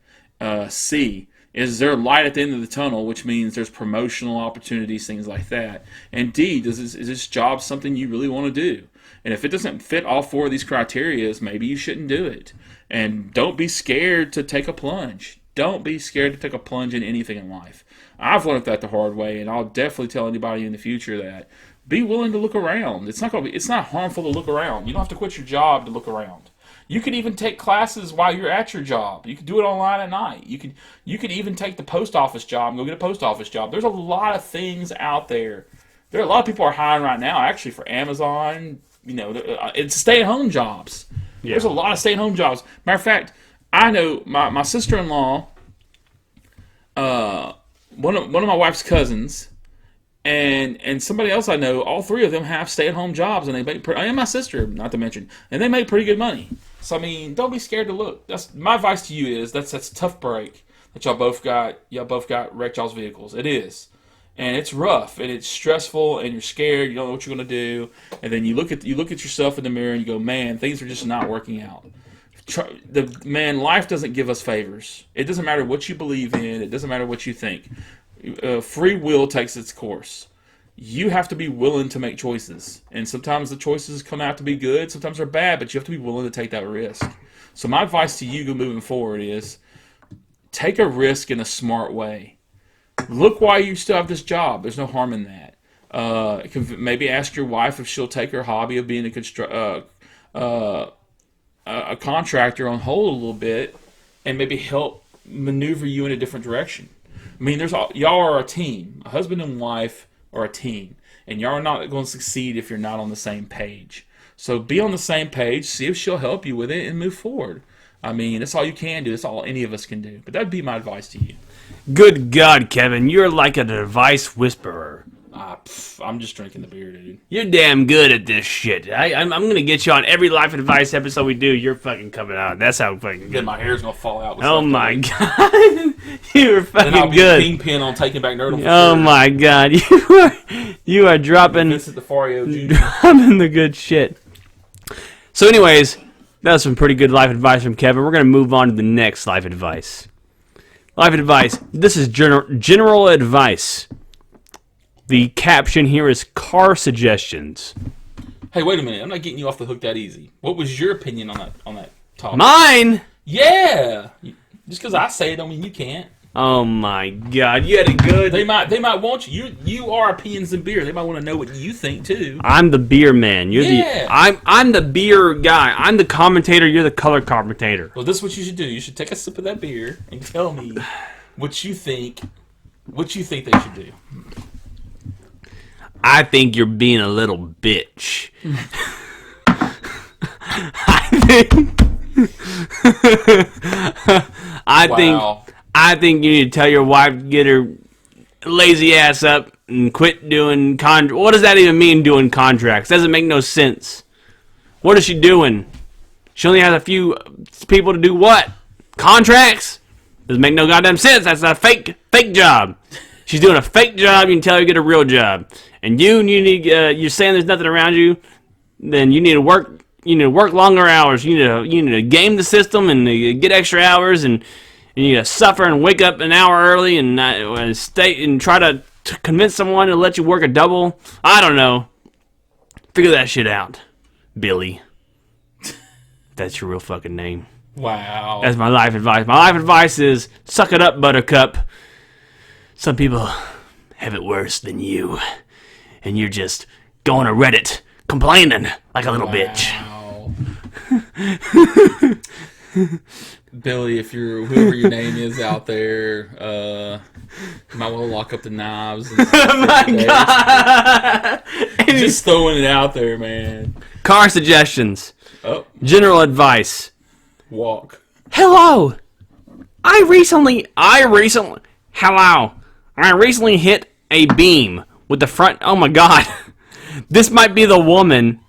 C, is there light at the end of the tunnel, which means there's promotional opportunities, things like that? And D, is this job something you really want to do? And if it doesn't fit all 4 of these criteria, maybe you shouldn't do it. And don't be scared to take a plunge. Don't be scared to take a plunge in anything in life. I've learned that the hard way, and I'll definitely tell anybody in the future that be willing to look around. It's not harmful to look around. You don't have to quit your job to look around. You could even take classes while you're at your job. You could do it online at night. You could even take the post office job and go get a post office job. There's a lot of things out there. There are a lot of people are hiring right now, actually, for Amazon. It's stay-at-home jobs. Yeah. There's a lot of stay-at-home jobs. Matter of fact, I know my sister-in-law, one of my wife's cousins, and somebody else I know. All 3 of them have stay-at-home jobs, and they make. And my sister, not to mention, and they make pretty good money. So I mean, don't be scared to look. That's my advice to you. That's a tough break that y'all both got. Y'all both got wrecked y'all's vehicles. It is, and it's rough, and it's stressful, and you're scared. You don't know what you're gonna do, and then you look at yourself in the mirror and you go, man, things are just not working out. Life doesn't give us favors. It doesn't matter what you believe in. It doesn't matter what you think. Free will takes its course. You have to be willing to make choices. And sometimes the choices come out to be good. Sometimes they're bad, but you have to be willing to take that risk. So my advice to you moving forward is take a risk in a smart way. Look why you still have this job. There's no harm in that. Maybe ask your wife if she'll take her hobby of being a contractor on hold a little bit and maybe help maneuver you in a different direction. I mean, y'all are a team. A husband and wife are a team. And y'all are not going to succeed if you're not on the same page. So be on the same page, see if she'll help you with it, and move forward. I mean, that's all you can do. That's all any of us can do. But that'd be my advice to you. Good God, Kevin, you're like an advice whisperer. I'm just drinking the beer, dude. You're damn good at this shit. I'm going to get you on every life advice episode we do. You're fucking coming out. That's how fucking good. Then my hair's going to fall out. Oh, my God. You are fucking then I'll be good. A kingpin on Taking Back Nerdle. Oh, my God. You are dropping. Vincent DeFario Jr. Dropping the good shit. So, anyways, that was some pretty good life advice from Kevin. We're going to move on to the next life advice. Life advice. This is general advice. The caption here is car suggestions. Hey, wait a minute. I'm not getting you off the hook that easy. What was your opinion on that topic? Mine? Yeah. Just because I say it don't mean you can't. Oh my God, you had a good. They might want you. You are opinions and beer. They might want to know what you think too. I'm the beer man. You're Yeah. I'm the beer guy. I'm the commentator. You're the color commentator. Well, this is what you should do. You should take a sip of that beer and tell me what you think. What you think they should do. I think you're being a little bitch. I think you need to tell your wife to get her lazy ass up and quit doing what does that even mean, doing contracts? Doesn't make no sense. What is she doing? She only has a few people to do what? Contracts? Doesn't make no goddamn sense. That's a fake job. She's doing a fake job. You can tell her to get a real job. And you need you're saying there's nothing around you. Then you need to work. You need to work longer hours. You need to game the system and get extra hours and. You need to suffer and wake up an hour early and stay and try to convince someone to let you work a double. I don't know. Figure that shit out, Billy. That's your real fucking name. Wow. That's my life advice. My life advice is suck it up, Buttercup. Some people have it worse than you, and you're just going to Reddit complaining like a little bitch. Billy, if you're whoever your name is out there, you might want to lock up the knives. And Oh my God! Just throwing it out there, man. Car suggestions. Oh, General advice. walk. Hello. I recently hit a beam with the front. Oh my God. This might be the woman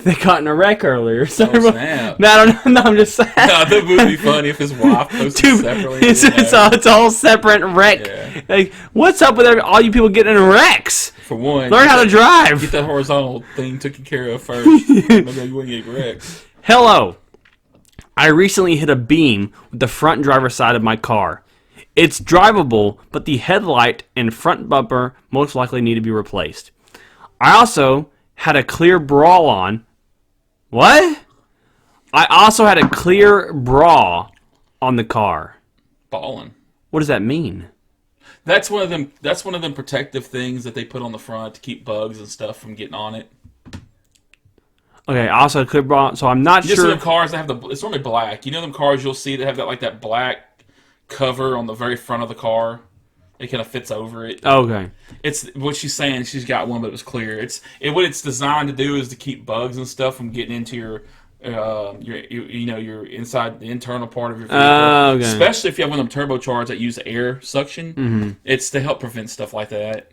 that got in a wreck earlier. So snap. No, I don't know. No, I'm just saying. That would be funny if his wife posted separately. It's a whole separate wreck. Yeah. Like, what's up with all you people getting in wrecks? For one, Learn how to drive. Get that horizontal thing taken care of first. Maybe you wouldn't get wrecked. Hello. I recently hit a beam with the front driver's side of my car. It's drivable, but the headlight and front bumper most likely need to be replaced. I also had a clear bra on. What? I also had a clear bra on the car. Ballin'. What does that mean? That's one of them. That's one of them protective things that they put on the front to keep bugs and stuff from getting on it. Okay, I also had a clear bra, so I'm not Just sure. them cars that have it's normally black. You know them cars you'll see that have that black cover on the very front of the car. It kind of fits over it. Okay. It's what she's saying. She's got one, but it was clear. What it's designed to do is to keep bugs and stuff from getting into your inside the internal part of your vehicle. Okay. Especially if you have one of them turbocharged that use air suction. Mm-hmm. It's to help prevent stuff like that.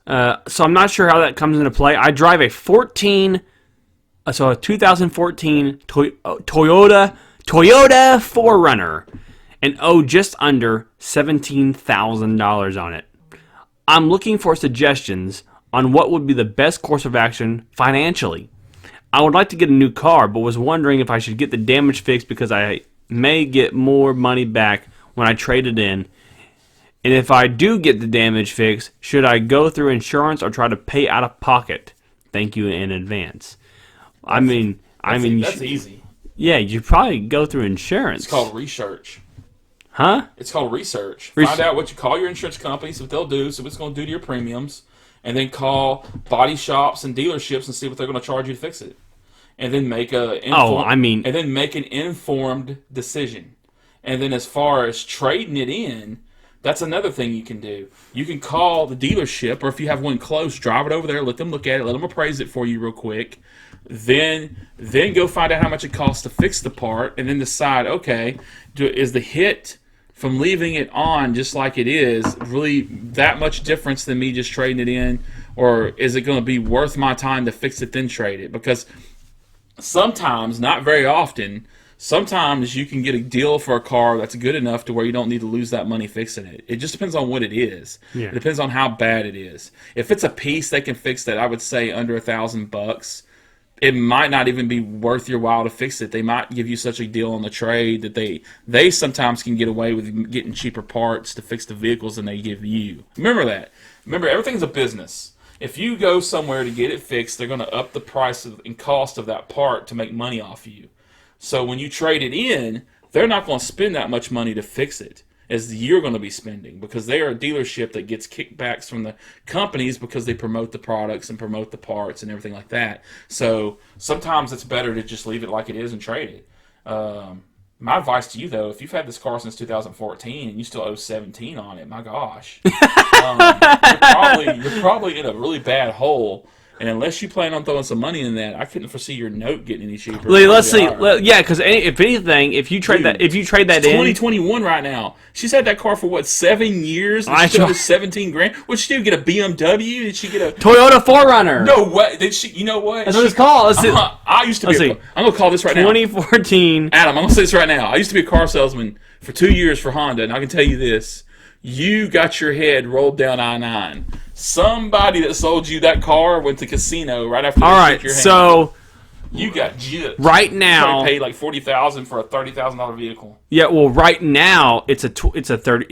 So I'm not sure how that comes into play. I drive a 2014 Toyota 4Runner and owe just under $17,000 on it. I'm looking for suggestions on what would be the best course of action financially. I would like to get a new car, but was wondering if I should get the damage fixed because I may get more money back when I trade it in. And if I do get the damage fixed, should I go through insurance or try to pay out of pocket? Thank you in advance. That's easy. Yeah, you probably go through insurance. It's called research. Huh? It's called research. Find out what you call your insurance company, see what they'll do, see what it's going to do to your premiums, and then call body shops and dealerships and see what they're going to charge you to fix it. And then make an informed decision. And then as far as trading it in, that's another thing you can do. You can call the dealership, or if you have one close, drive it over there, let them look at it, let them appraise it for you real quick. Then go find out how much it costs to fix the part, and then decide, okay, is the hit from leaving it on just like it is really that much difference than me just trading it in, or is it going to be worth my time to fix it then trade it? Because sometimes, not very often, sometimes you can get a deal for a car that's good enough to where you don't need to lose that money fixing it. It just depends on what it is. Yeah. It depends on how bad it is. If it's a piece they can fix that, I would say under $1,000, it might not even be worth your while to fix it. They might give you such a deal on the trade that they sometimes can get away with getting cheaper parts to fix the vehicles than they give you. Remember that. Remember, everything's a business. If you go somewhere to get it fixed, they're going to up the price and cost of that part to make money off you. So when you trade it in, they're not going to spend that much money to fix it as you're going to be spending, because they are a dealership that gets kickbacks from the companies because they promote the products and promote the parts and everything like that. So sometimes it's better to just leave it like it is and trade it. My advice to you, though, if you've had this car since 2014 and you still owe 17 on it, my gosh, you're probably in a really bad hole. And unless you plan on throwing some money in that, I couldn't foresee your note getting any cheaper. Let's see. Yeah, because if anything, if you trade that, it's in 2021 right now. She's had that car for what, 7 years? And she owed 17 grand. What'd she do? Get a BMW? Did she get a Toyota 4Runner? No way. Did she? You know what? That's what it's called. Let's see. I used to be. I'm gonna call this right 2014. now. Adam, I'm gonna say this right now. I used to be a car salesman for 2 years for Honda, and I can tell you this: you got your head rolled down I-9. Somebody that sold you that car went to casino right after. All they right, shook your hand. so you got gypped. Right now, you paid like $40,000 for a $30,000 vehicle. Yeah, well, right now it's a 2014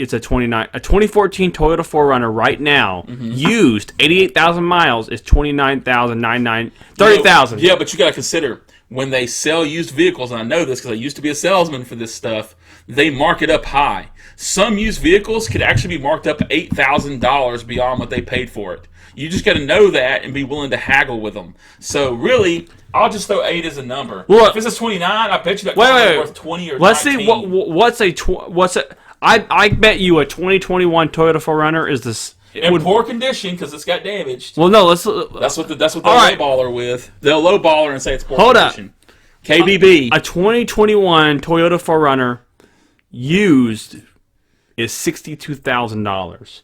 Toyota 4Runner. Right now, used 88,000 miles is 29,999 30,000. Yeah, but you got to consider when they sell used vehicles, and I know this because I used to be a salesman for this stuff. They mark it up high. Some used vehicles could actually be marked up $8,000 beyond what they paid for it. You just got to know that and be willing to haggle with them. So really, I'll just throw 8 as a number. Well, if it's a 29, I bet you that car is worth 20 or 19. Let's see what's a I bet you a 2021 Toyota 4Runner is this in poor condition because it's got damaged. Well, no, that's what they'll lowballer with. They'll lowballer and say it's poor condition. Hold up. KBB. A 2021 Toyota 4Runner used is $62,000.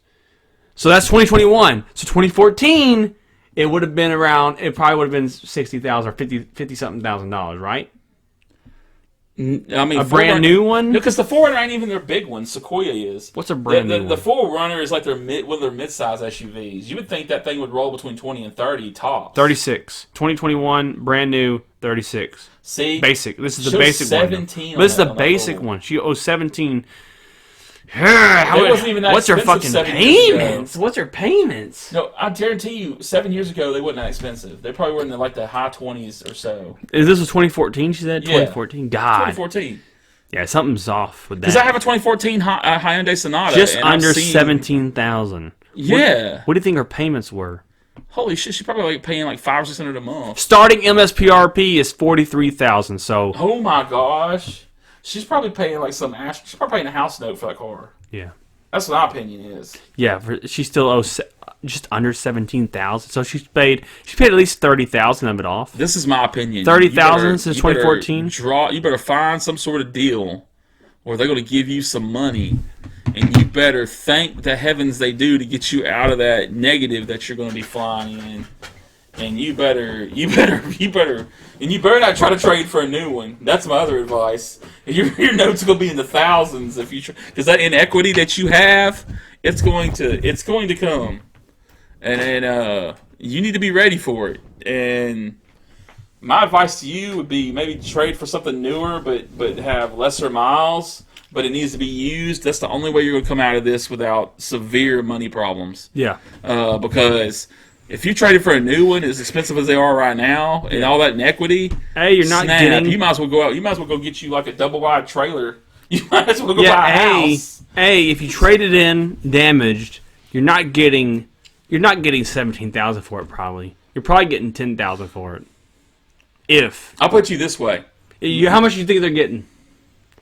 So that's 2021. So 2014, it would have been around. It probably would have been $60,000 or 50 something thousand dollars, right? I mean, a brand new one? No, because the 4Runner ain't even their big one. Sequoia is. What's a brand new one? The 4Runner is like one of their mid-size SUVs. You would think that thing would roll between 20 and 30 tops. 36. 2021, brand new, 36. See? Basic. This is the basic one. 17 This is the basic one. She owes 17. What's her fucking payments? What's her payments? No, I guarantee you, 7 years ago they weren't that expensive. They probably were in the high 20s or so. Is this was 2014? She said 2014. God, 2014. Yeah, something's off with that. Because I have a 2014 Hyundai Sonata, just under 17,000. Yeah. What do you think her payments were? Holy shit, she's probably paying like $500 or $600 a month. Starting MSRP is 43,000. So. Oh my gosh. She's probably paying like she's probably paying a house note for that car. Yeah. That's what my opinion is. Yeah, she still owes just under 17,000. So she paid at least 30,000 of it off. This is my opinion. 30,000 since 2014. You better find some sort of deal, or they're going to give you some money, and you better thank the heavens they do to get you out of that negative that you're going to be flying in. And you better not try to trade for a new one. That's my other advice. Your note's gonna be in the thousands if you because that inequity that you have, it's going to come, and you need to be ready for it. And my advice to you would be maybe trade for something newer, but have lesser miles. But it needs to be used. That's the only way you're gonna come out of this without severe money problems. Yeah. Because if you traded for a new one as expensive as they are right now, and all that inequity, hey, you're not getting. You might as well go out. You might as well go get you like a double wide trailer. You might as well go buy a house. Hey, if you trade it in damaged, you're not getting 17,000 for it. Probably you're probably getting 10,000 for it. If I'll put you this way, how much do you think they're getting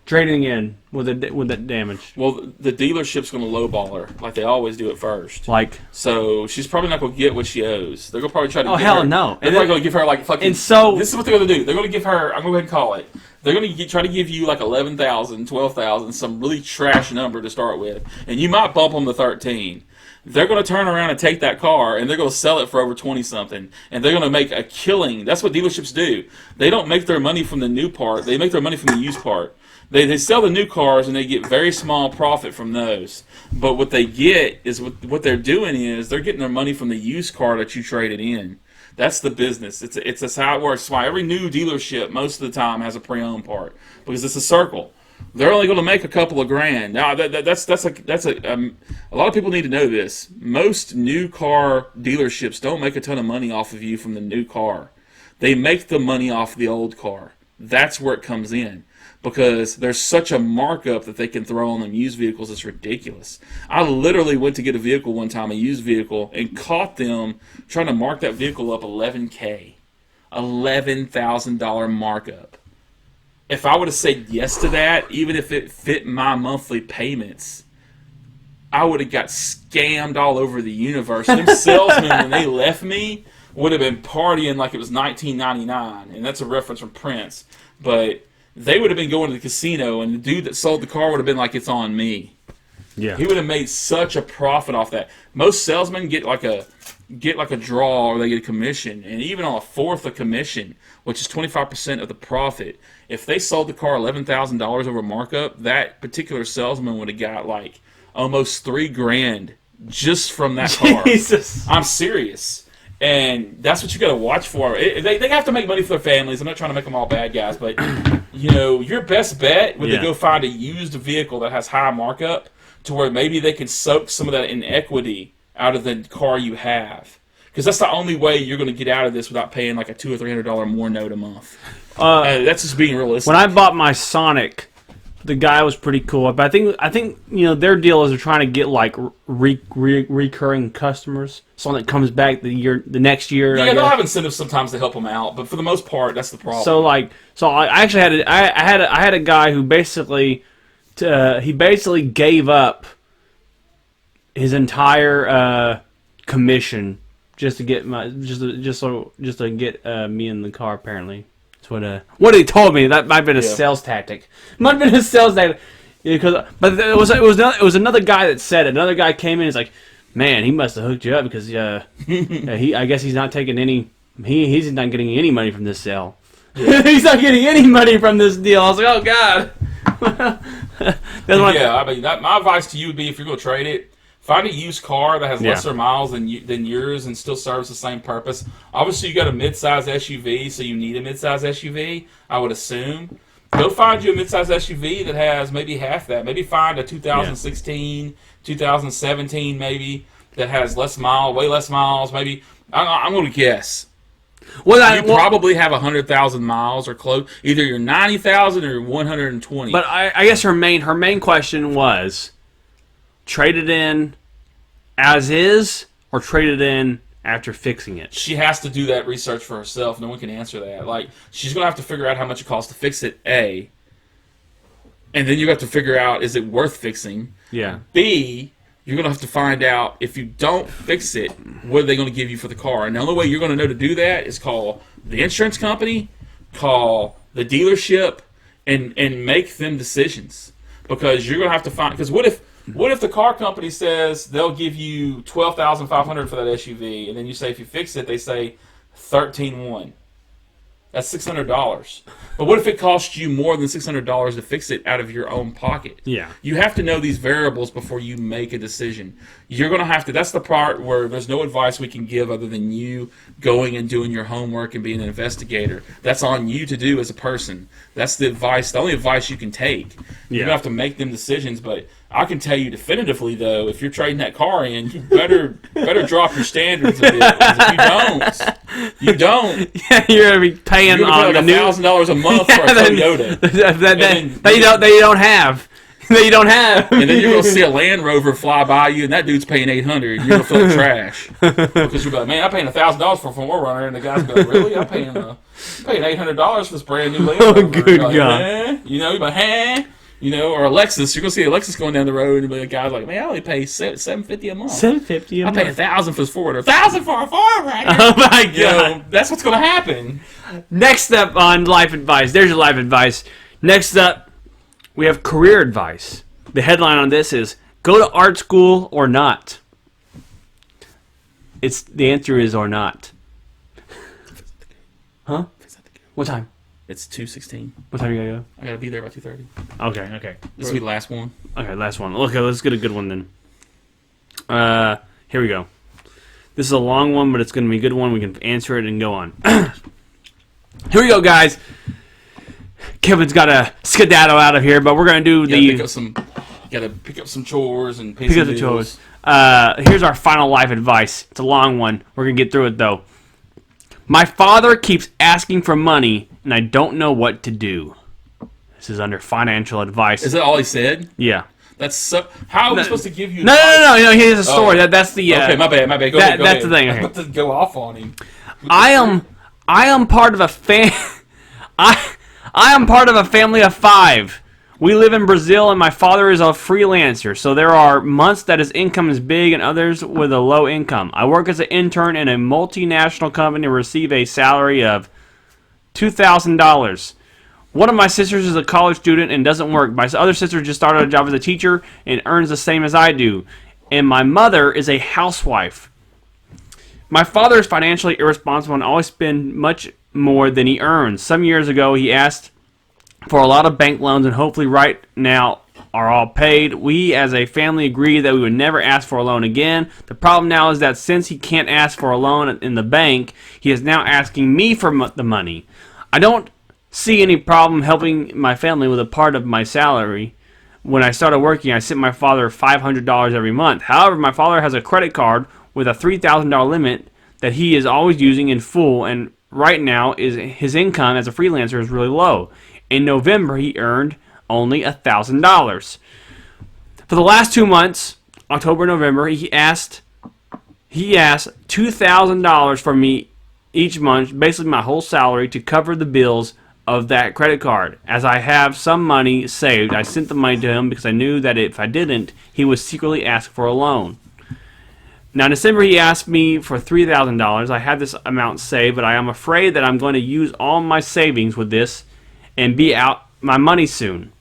trading in with that damage? Well, the dealership's going to lowball her like they always do at first. So she's probably not going to get what she owes. They're going to probably try to. Oh hell no! They're probably going to give her like fucking. And so this is what they're going to do. They're going to give her. I'm going to go ahead and call it. They're going to try to give you like 11,000, 12,000, some really trash number to start with, and you might bump them to 13. They're going to turn around and take that car, and they're going to sell it for over 20-something, and they're going to make a killing. That's what dealerships do. They don't make their money from the new part. They make their money from the used part. They sell the new cars, and they get very small profit from those. But what they get is what they're doing is they're getting their money from the used car that you traded in. That's the business. It's how it works. That's why every new dealership most of the time has a pre-owned part because it's a circle. They're only going to make a couple of grand. Now that's a lot of people need to know this. Most new car dealerships don't make a ton of money off of you from the new car. They make the money off the old car. That's where it comes in. Because there's such a markup that they can throw on them used vehicles, it's ridiculous. I literally went to get a vehicle one time, a used vehicle, and caught them trying to mark that vehicle up $11,000. $11,000 markup. If I would have said yes to that, even if it fit my monthly payments, I would have got scammed all over the universe. Them salesmen, when they left me, would have been partying like it was 1999, and that's a reference from Prince. But they would have been going to the casino, and the dude that sold the car would have been like, it's on me. Yeah. He would have made such a profit off that. Most salesmen get like a draw, or they get a commission, and even on a fourth of commission, which is 25% of the profit, if they sold the car $11,000 over markup, that particular salesman would have got like almost $3,000 just from that car. Jesus. I'm serious. And that's what you got to watch for. They have to make money for their families. I'm not trying to make them all bad guys, but your best bet would to go find a used vehicle that has high markup, to where maybe they can soak some of that inequity out of the car you have, because that's the only way you're going to get out of this without paying like a $200 or $300 more note a month. That's just being realistic. When I bought my Sonic, the guy was pretty cool, but I think their deal is they're trying to get like recurring customers, someone that comes back the next year. Yeah, they'll have incentives sometimes to help them out, but for the most part, that's the problem. So I actually had a guy who basically gave up his entire commission just to get me in the car. Apparently. What he told me. That might have been a sales tactic. But it was another guy that said it. Another guy came in and was like, man, he must have hooked you up because I guess he's not taking any. He's not getting any money from this sale. Yeah. He's not getting any money from this deal. I was like, oh god. I mean, my advice to you would be, if you're going to trade it, find a used car that has lesser miles than yours and still serves the same purpose. Obviously, you got a mid-size SUV, so you need a mid-size SUV, I would assume. Go find you a mid-size SUV that has maybe half that. Maybe find a 2016, 2017 maybe, that has way less miles. Maybe, I'm going to guess. You probably have 100,000 miles or close. Either you're 90,000 or 120. But I guess her main question was, trade it in as is, or trade it in after fixing it? She has to do that research for herself. No one can answer that. Like, she's going to have to figure out how much it costs to fix it, A. And then you have to figure out, is it worth fixing? Yeah. B, you're going to have to find out, if you don't fix it, what are they going to give you for the car? And the only way you're going to know to do that is call the insurance company, call the dealership, and make them decisions. Because you're going to have to find... Because what if the car company says they'll give you $12,500 for that SUV, and then you say if you fix it, they say $13,100? That's $600. But what if it costs you more than $600 to fix it out of your own pocket? Yeah. You have to know these variables before you make a decision. You're going to have to... That's the part where there's no advice we can give other than you going and doing your homework and being an investigator. That's on you to do as a person. That's the only advice you can take. You're going to have to make them decisions, but I can tell you definitively, though, if you're trading that car in, you better drop your standards a bit. If you don't. Yeah, you're gonna be paying on the new $1,000 a month for a Toyota that you don't have. That you don't have. And then you're gonna see a Land Rover fly by you, and that dude's paying $800. You're gonna feel like trash because you're like, man, I'm paying $1,000 for a 4Runner, and the guy's like, really? I'm paying $800 for this brand new Land Rover. Oh, good God. God. You're like, or a Lexus. You're gonna see a Lexus going down the road, and the guy's like, "Man, I only pay $750 a month. $750 a month. I pay $1,000 for this 4Runner. $1,000 for a 4Runner. Oh my god! That's what's gonna happen. Next up on life advice. There's your life advice. Next up, we have career advice. The headline on this is "Go to art school or not." The answer is or not. Huh? What time? It's 2:16. What time you gotta go? I gotta be there by 2:30. Okay. This will be the last one. Okay, last one. Okay, let's get a good one then. Here we go. This is a long one, but it's going to be a good one. We can answer it and go on. Here we go, guys. Kevin's got to skedaddle out of here, but we're going to do Gotta pick up some chores and pay pick some up the bills. chores. Here's our final life advice. It's a long one. We're going to get through it, though. My father keeps asking for money, and I don't know what to do. This is under financial advice. Is that all he said? Yeah. That's so. How are we supposed to give you? No. Here's a story. That's the. Okay, my bad. Go ahead. That's the thing. I'm Okay. about to go off on him. I am part of a I am part of a family of 5. We live in Brazil, and my father is a freelancer, so there are months that his income is big and others with a low income. I work as an intern in a multinational company and receive a salary of $2,000. One of my sisters is a college student and doesn't work. My other sister just started a job as a teacher and earns the same as I do. And my mother is a housewife. My father is financially irresponsible and always spends much more than he earns. Some years ago, he asked for a lot of bank loans, and hopefully right now are all paid. We as a family agreed that we would never ask for a loan again. The problem now is that since he can't ask for a loan in the bank, he is now asking me for the money. I don't see any problem helping my family with a part of my salary. When I started working, I sent my father $500 every month. However, my father has a credit card with a $3,000 limit that he is always using in full, and right now his income as a freelancer is really low. In November, he earned only $1,000. For the last 2 months, October and November, he asked $2,000 from me each month, basically my whole salary, to cover the bills of that credit card. As I have some money saved, I sent the money to him because I knew that if I didn't, he would secretly ask for a loan. Now in December he asked me for $3,000. I had this amount saved, but I am afraid that I'm going to use all my savings with this and be out my money soon.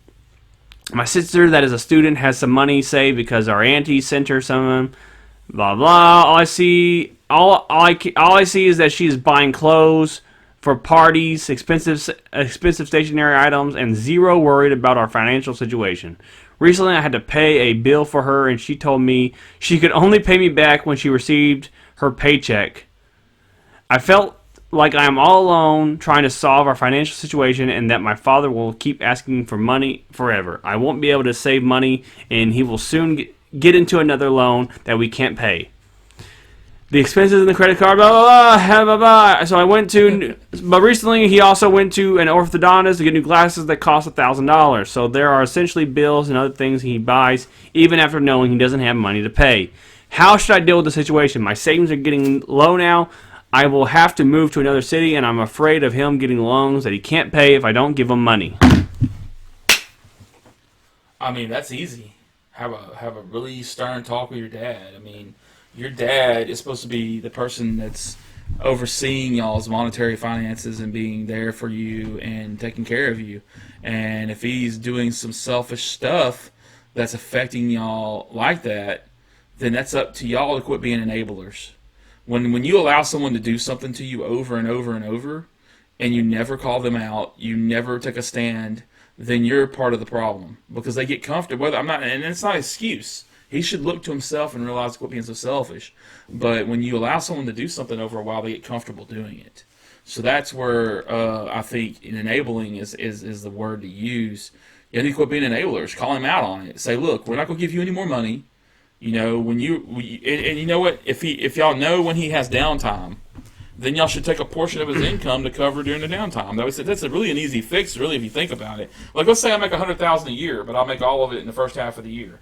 My sister that is a student has some money saved because our auntie sent her some of them. Blah blah. All I see is that she is buying clothes for parties, expensive stationery items, and zero worried about our financial situation. Recently, I had to pay a bill for her, and she told me she could only pay me back when she received her paycheck. I felt like I am all alone trying to solve our financial situation, and that my father will keep asking for money forever. I won't be able to save money, and he will soon get into another loan that we can't pay. The expenses in the credit card, blah, blah, blah, blah, blah. So I went to, but recently he also went to an orthodontist to get new glasses that cost $1,000. So there are essentially bills and other things he buys, even after knowing he doesn't have money to pay. How should I deal with the situation? My savings are getting low now. I will have to move to another city, and I'm afraid of him getting loans that he can't pay if I don't give him money. I mean, that's easy. Have a really stern talk with your dad. I mean, your dad is supposed to be the person that's overseeing y'all's monetary finances and being there for you and taking care of you. And if he's doing some selfish stuff that's affecting y'all like that, then that's up to y'all to quit being enablers. When you allow someone to do something to you over and over and over, and you never call them out, you never take a stand, then you're part of the problem, because they get comfortable. And it's not an excuse. He should look to himself and realize quit being so selfish. But when you allow someone to do something over a while, they get comfortable doing it. So that's where I think enabling is the word to use. You need to quit being enablers. Call him out on it. Say, look, we're not going to give you any more money. You know, and you know what? If y'all know when he has downtime, then y'all should take a portion of his income to cover during the downtime. That's really an easy fix, really, if you think about it. Like, let's say I make $100,000 a year, but I'll make all of it in the first half of the year.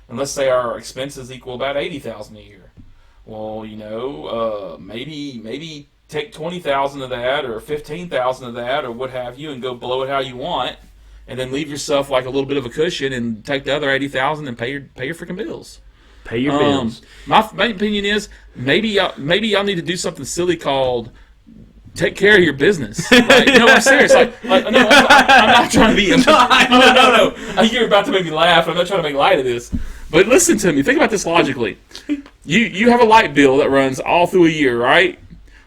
And let's say our expenses equal about $80,000 a year. Well, you know, maybe take $20,000 of that or $15,000 of that or what have you, and go blow it how you want, and then leave yourself like a little bit of a cushion and take the other $80,000 and pay your freaking bills. Pay your bills. My opinion is maybe y'all need to do something silly called take care of your business. Like, no, I'm serious. Like no, I'm not trying to be. No. You're about to make me laugh. I'm not trying to make light of this. But listen to me. Think about this logically. You have a light bill that runs all through a year, right?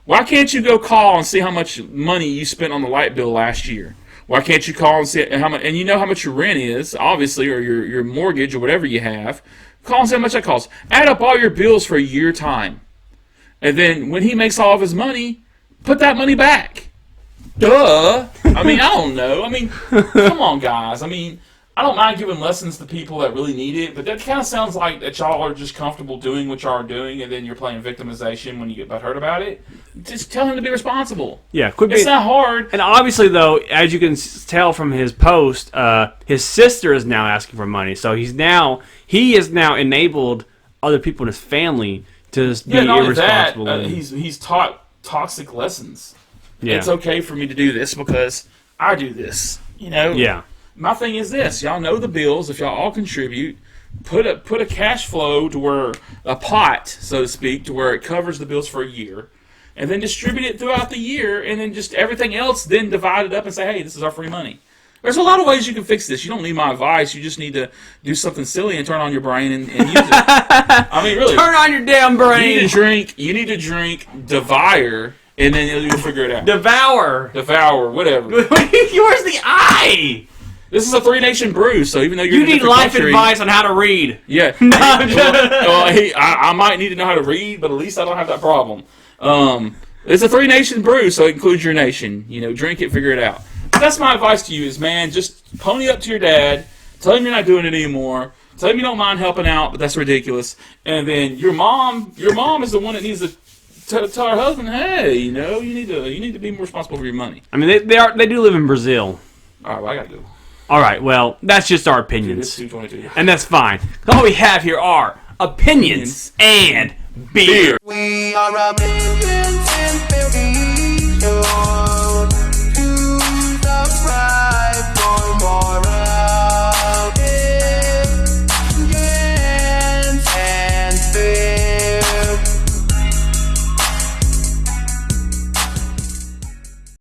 Why can't you go call and see how much money you spent on the light bill last year? Why can't you call and see how much? And you know how much your rent is, obviously, or your mortgage or whatever you have. Call and see how much that costs. Add up all your bills for a year time. And then when he makes all of his money, put that money back. Duh. I mean, I don't know. I mean, come on, guys. I mean, I don't mind giving lessons to people that really need it, but that kind of sounds like that y'all are just comfortable doing what y'all are doing, and then you're playing victimization when you get butthurt about it. Just tell him to be responsible. Yeah, quit It's being, not hard. And obviously, though, as you can tell from his post, his sister is now asking for money. So he has now enabled other people in his family to just be Not only irresponsible. that, he's taught toxic lessons. Yeah. It's okay for me to do this because I do this. You know. Yeah. My thing is this: y'all know the bills. If y'all all contribute, put a cash flow to where a pot, so to speak, to where it covers the bills for a year, and then distribute it throughout the year, and then just everything else, then divide it up and say, hey, this is our free money. There's a lot of ways you can fix this. You don't need my advice. You just need to do something silly and turn on your brain and use it. I mean, really. Turn on your damn brain. You need to drink Devour, and then you'll figure it out. Devour. Whatever. Where's the I? This is a 3-nation brew, so even though you're You in a need different life country, advice on how to read. Yeah. I might need to know how to read, but at least I don't have that problem. It's a 3-nation brew, so it includes your nation. You know, drink it, figure it out. That's my advice to you is, man, just pony up to your dad, tell him you're not doing it anymore, tell him you don't mind helping out, but that's ridiculous. And then your mom is the one that needs to tell her husband, hey, you know, you need to be more responsible for your money. I mean, they do live in Brazil. All right, well, I gotta go. All right, well, that's just our It's opinions, 2:22. and that's fine. All we have here are opinions and beer. We are a million